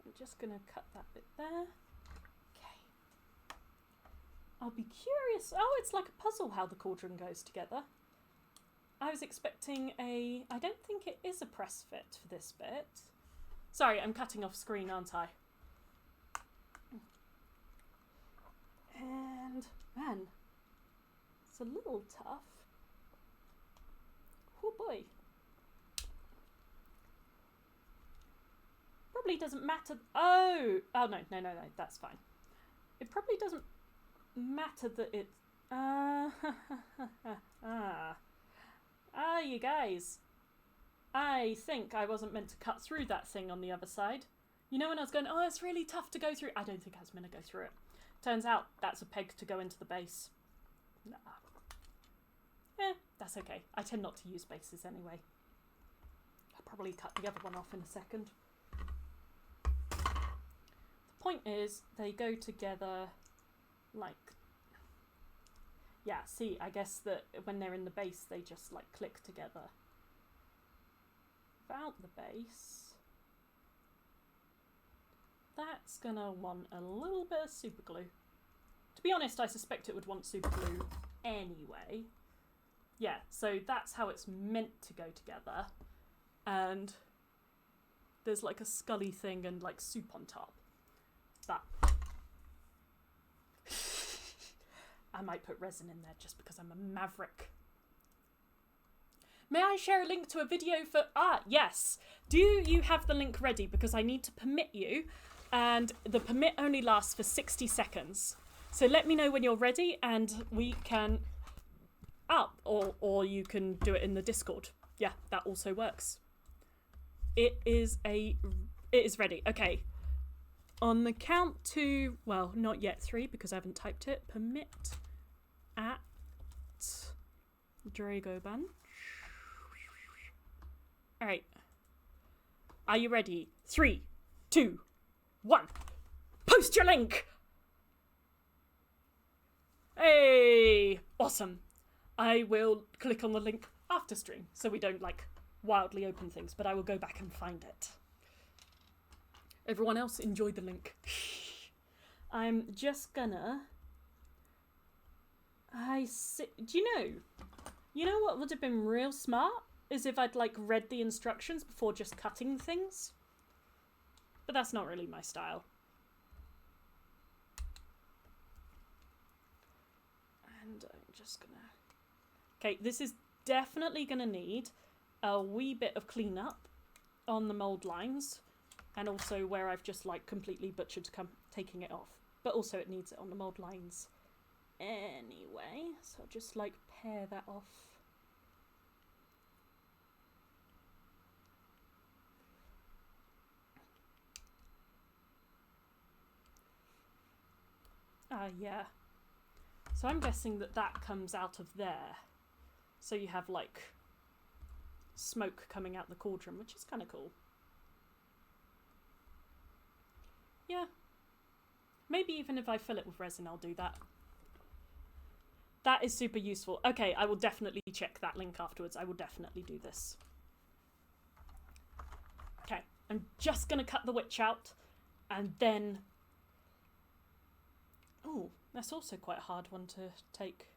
I'm just going to cut that bit there. Okay. I'll be curious. Oh, it's like a puzzle how the cauldron goes together. I was expecting a... I don't think it is a press fit for this bit. Sorry, I'm cutting off screen, aren't I? And, man, it's a little tough. Oh boy. Probably doesn't matter. Oh, no, that's fine. It probably doesn't matter that it... you guys. I think I wasn't meant to cut through that thing on the other side. You know when I was going, oh, it's really tough to go through. I don't think I was meant to go through it. Turns out that's a peg to go into the base. Nah. That's okay. I tend not to use bases anyway. I'll probably cut the other one off in a second. The point is, they go together like... Yeah, see, I guess that when they're in the base, they just like click together. Without the base, that's gonna want a little bit of super glue. To be honest, I suspect it would want super glue anyway. Yeah, so that's how it's meant to go together. And there's like a scully thing and like soup on top. But I might put resin in there just because I'm a maverick. May I share a link to a video for... Ah, yes. Do you have the link ready? Because I need to permit you. And the permit only lasts for 60 seconds. So let me know when you're ready and we can... or you can do it in the Discord. Yeah, that also works. It is ready. Okay. On the count to... Well, not yet 3 because I haven't typed it. Permit at Dragoban. Alright. Are you ready? 3, 2, 1. Post your link! Hey! Awesome. I will click on the link after stream, so we don't, like, wildly open things, but I will go back and find it. Everyone else, enjoy the link. I'm just gonna... Do you know what would have been real smart? Is if I'd like read the instructions before just cutting things. But that's not really my style. And I'm just gonna... Okay, this is definitely gonna need a wee bit of cleanup on the mold lines. And also where I've just like completely butchered taking it off. But also it needs it on the mold lines anyway. So I'll just like pare that off. Yeah. So I'm guessing that that comes out of there. So you have like smoke coming out the cauldron, which is kind of cool. Yeah. Maybe even if I fill it with resin, I'll do that. That is super useful. Okay, I will definitely check that link afterwards. I will definitely do this. I'm just going to cut the witch out, and then... Oh, that's also quite a hard one to take.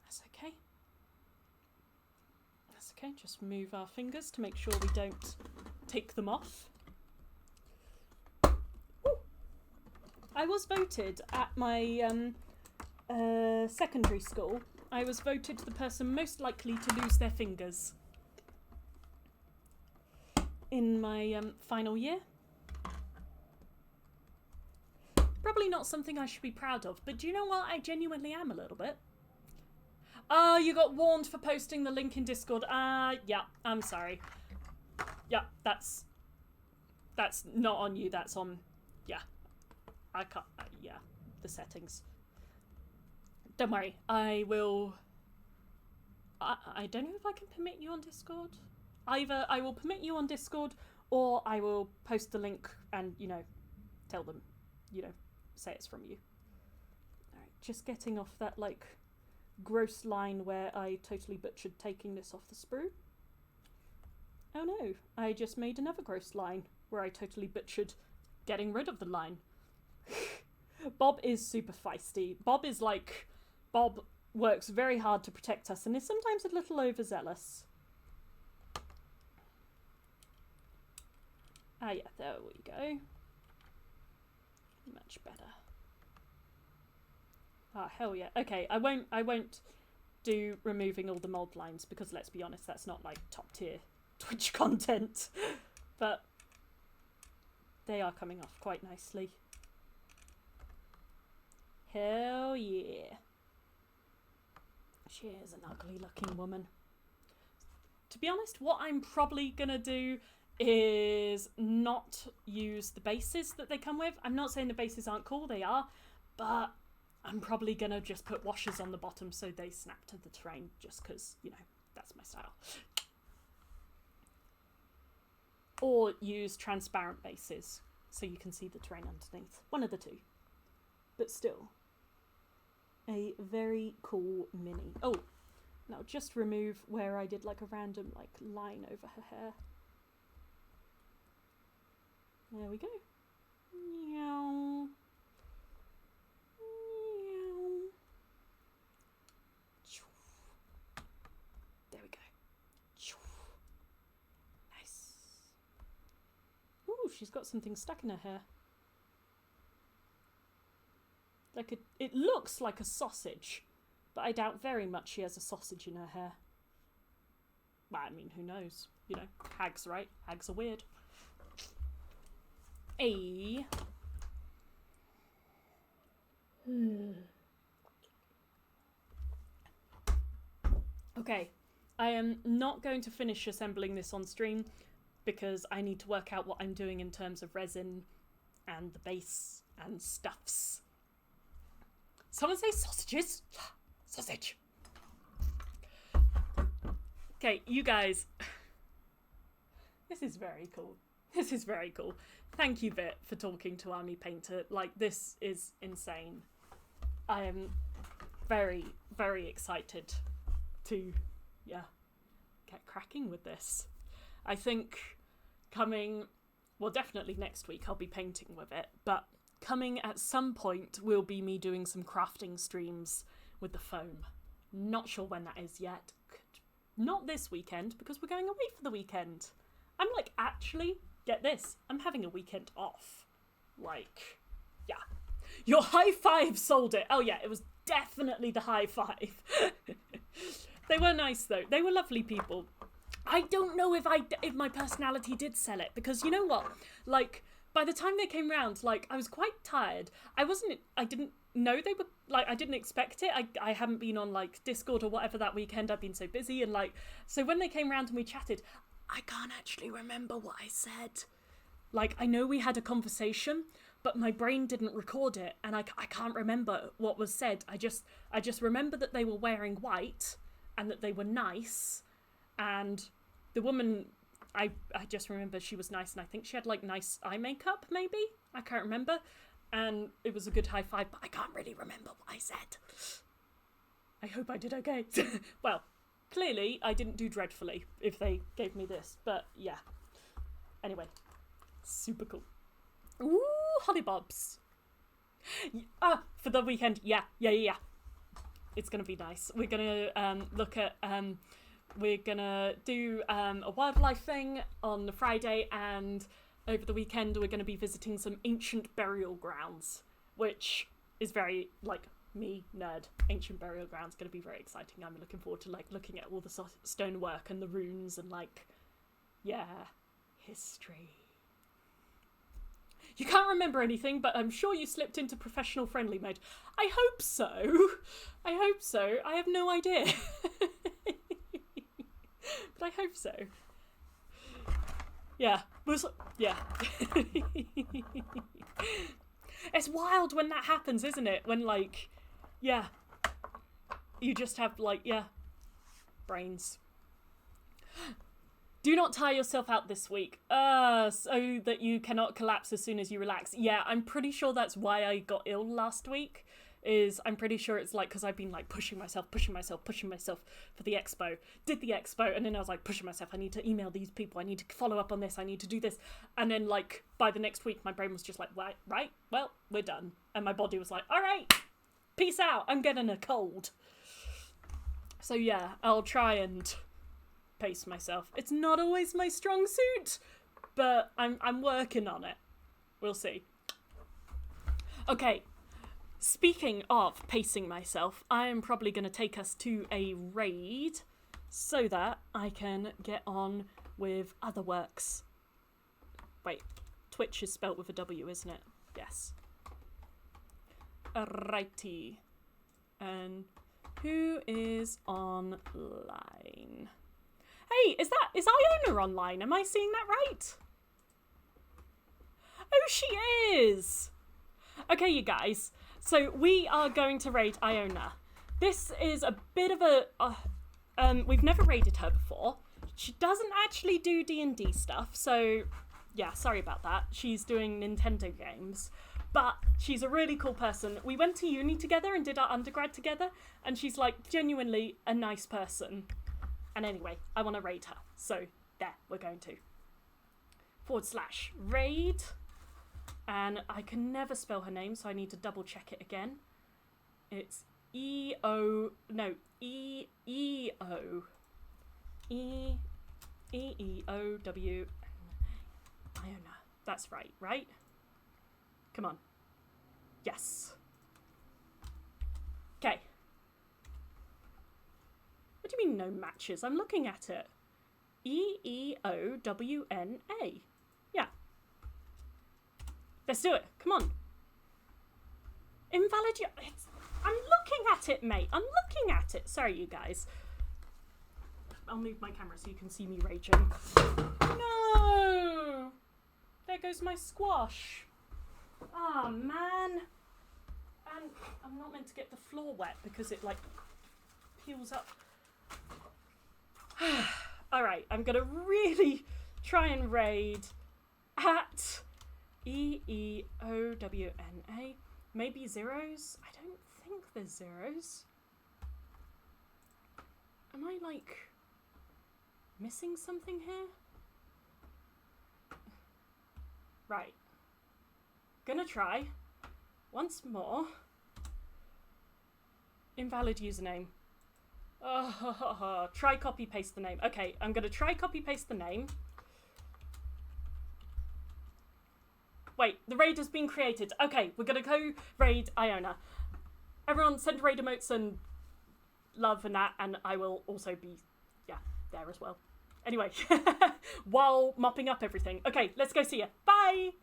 That's okay. That's okay, just move our fingers to make sure we don't take them off. Ooh. I was voted at my secondary school. I was voted the person most likely to lose their fingers in my final year. Probably not something I should be proud of, but do you know what? I genuinely am a little bit. Oh, you got warned for posting the link in Discord. Yeah, I'm sorry. Yeah, that's not on you, that's on, yeah. I can't, yeah, the settings. Don't worry, I will, I don't know if I can permit you on Discord. Either I will permit you on Discord, or I will post the link and, you know, tell them, you know, say it's from you. Alright, just getting off that, like, gross line where I totally butchered taking this off the sprue. Oh no, I just made another gross line where I totally butchered getting rid of the line. Bob is super feisty. Bob works very hard to protect us and is sometimes a little overzealous. Ah yeah, there we go. Much better. Ah, hell yeah. Okay, I won't do removing all the mold lines because let's be honest, that's not like top tier Twitch content. But they are coming off quite nicely. Hell yeah. She is an ugly looking woman. To be honest, what I'm probably gonna do is not use the bases that they come with. I'm not saying the bases aren't cool, they are, but I'm probably gonna just put washers on the bottom so they snap to the terrain just because, you know, that's my style. Or use transparent bases so you can see the terrain underneath. One of the two. But still, a very cool mini. Oh, now just remove where I did like a random like line over her hair. There we go. Meow. Meow. There we go. Nice. Ooh, she's got something stuck in her hair. Like it looks like a sausage, but I doubt very much she has a sausage in her hair. Well, I mean, who knows? You know, hags, right? Hags are weird. Okay, I am not going to finish assembling this on stream because I need to work out what I'm doing in terms of resin and the base and stuffs. Someone say sausages? Sausage. Okay, you guys. This is very cool. This is very cool. Thank you, Vit, for talking to Army Painter. Like, this is insane. I am very, very excited to, yeah, get cracking with this. I think coming, well, definitely next week I'll be painting with it, but coming at some point will be me doing some crafting streams with the foam. Not sure when that is yet. Not this weekend, because we're going away for the weekend. I'm like, actually, get this, I'm having a weekend off. Like, yeah. Your high five sold it. Oh yeah, it was definitely the high five. They were nice though. They were lovely people. I don't know if my personality did sell it, because you know what? Like, by the time they came round, like, I was quite tired. I didn't know they were, like, I didn't expect it. I hadn't been on, like, Discord or whatever that weekend. I've been so busy, and, like, so when they came round and we chatted, I can't actually remember what I said. Like, I know we had a conversation, but my brain didn't record it, and I can't remember what was said. I just remember that they were wearing white, and that they were nice, and the woman, I just remember she was nice, and I think she had, like, nice eye makeup, maybe? I can't remember. And it was a good high five, but I can't really remember what I said. I hope I did okay. Well, clearly I didn't do dreadfully if they gave me this, but yeah. Anyway, Super cool. Ooh, hollybobs. For the weekend. Yeah. It's gonna be nice. We're gonna look at we're gonna do a wildlife thing on the Friday, and over the weekend we're gonna be visiting some ancient burial grounds, which is very, like, me, nerd. Ancient burial grounds, gonna be very exciting. I'm looking forward to, like, looking at all the stonework and the runes and, like, yeah, history. You can't remember anything, but I'm sure you slipped into professional friendly mode. I hope so. I hope so. I have no idea. But I hope so. Yeah. Yeah. It's wild when that happens, isn't it? When, like, yeah. You just have, like, yeah. Brains. Do not tire yourself out this week, so that you cannot collapse as soon as you relax. Yeah, I'm pretty sure that's why I got ill last week, I'm pretty sure it's, like, because I've been, like, pushing myself for the expo. Did the expo, and then I was, like, pushing myself. I need to email these people. I need to follow up on this. I need to do this. And then, like, by the next week, my brain was just like, right, well, we're done. And my body was like, all right, peace out. I'm getting a cold. So, yeah, I'll try and pace myself. It's not always my strong suit, but I'm working on it. We'll see. Okay, speaking of pacing myself, I am probably going to take us to a raid so that I can get on with other works. Wait, Twitch is spelt with a W, isn't it? Yes. Alrighty. And who is online? Hey, is Iona online? Am I seeing that right? Oh, she is! Okay, you guys. So we are going to raid Iona. This is a bit of a... we've never raided her before. She doesn't actually do D&D stuff, so... yeah, sorry about that. She's doing Nintendo games. But she's a really cool person. We went to uni together and did our undergrad together, and she's, like, genuinely a nice person. And anyway, I want to raid her. So, there, we're going to. /raid. And I can never spell her name, so I need to double check it again. It's E-O... no, E-E-O. E-E-O-W... Iona. That's right, right? Come on. Yes. Okay. What do you mean no matches? I'm looking at it. E-E-O-W-N-A. Yeah. Let's do it. Come on. Invalid... I'm looking at it, mate. I'm looking at it. Sorry, you guys. I'll move my camera so you can see me raging. No! There goes my squash. Ah, oh, man. And I'm not meant to get the floor wet because it, like, peels up. Alright, I'm gonna really try and raid at E-E-O-W-N-A. Maybe zeros? I don't think there's zeros. Am I, like, missing something here? Right. Gonna try. Once more. Invalid username. Oh, try copy paste the name. Okay, I'm gonna try copy paste the name. Wait, the raid has been created. Okay, we're gonna go raid Iona. Everyone send raid emotes and love and that, and I will also be, yeah, there as well. Anyway, while mopping up everything. Okay, let's go see ya. Bye!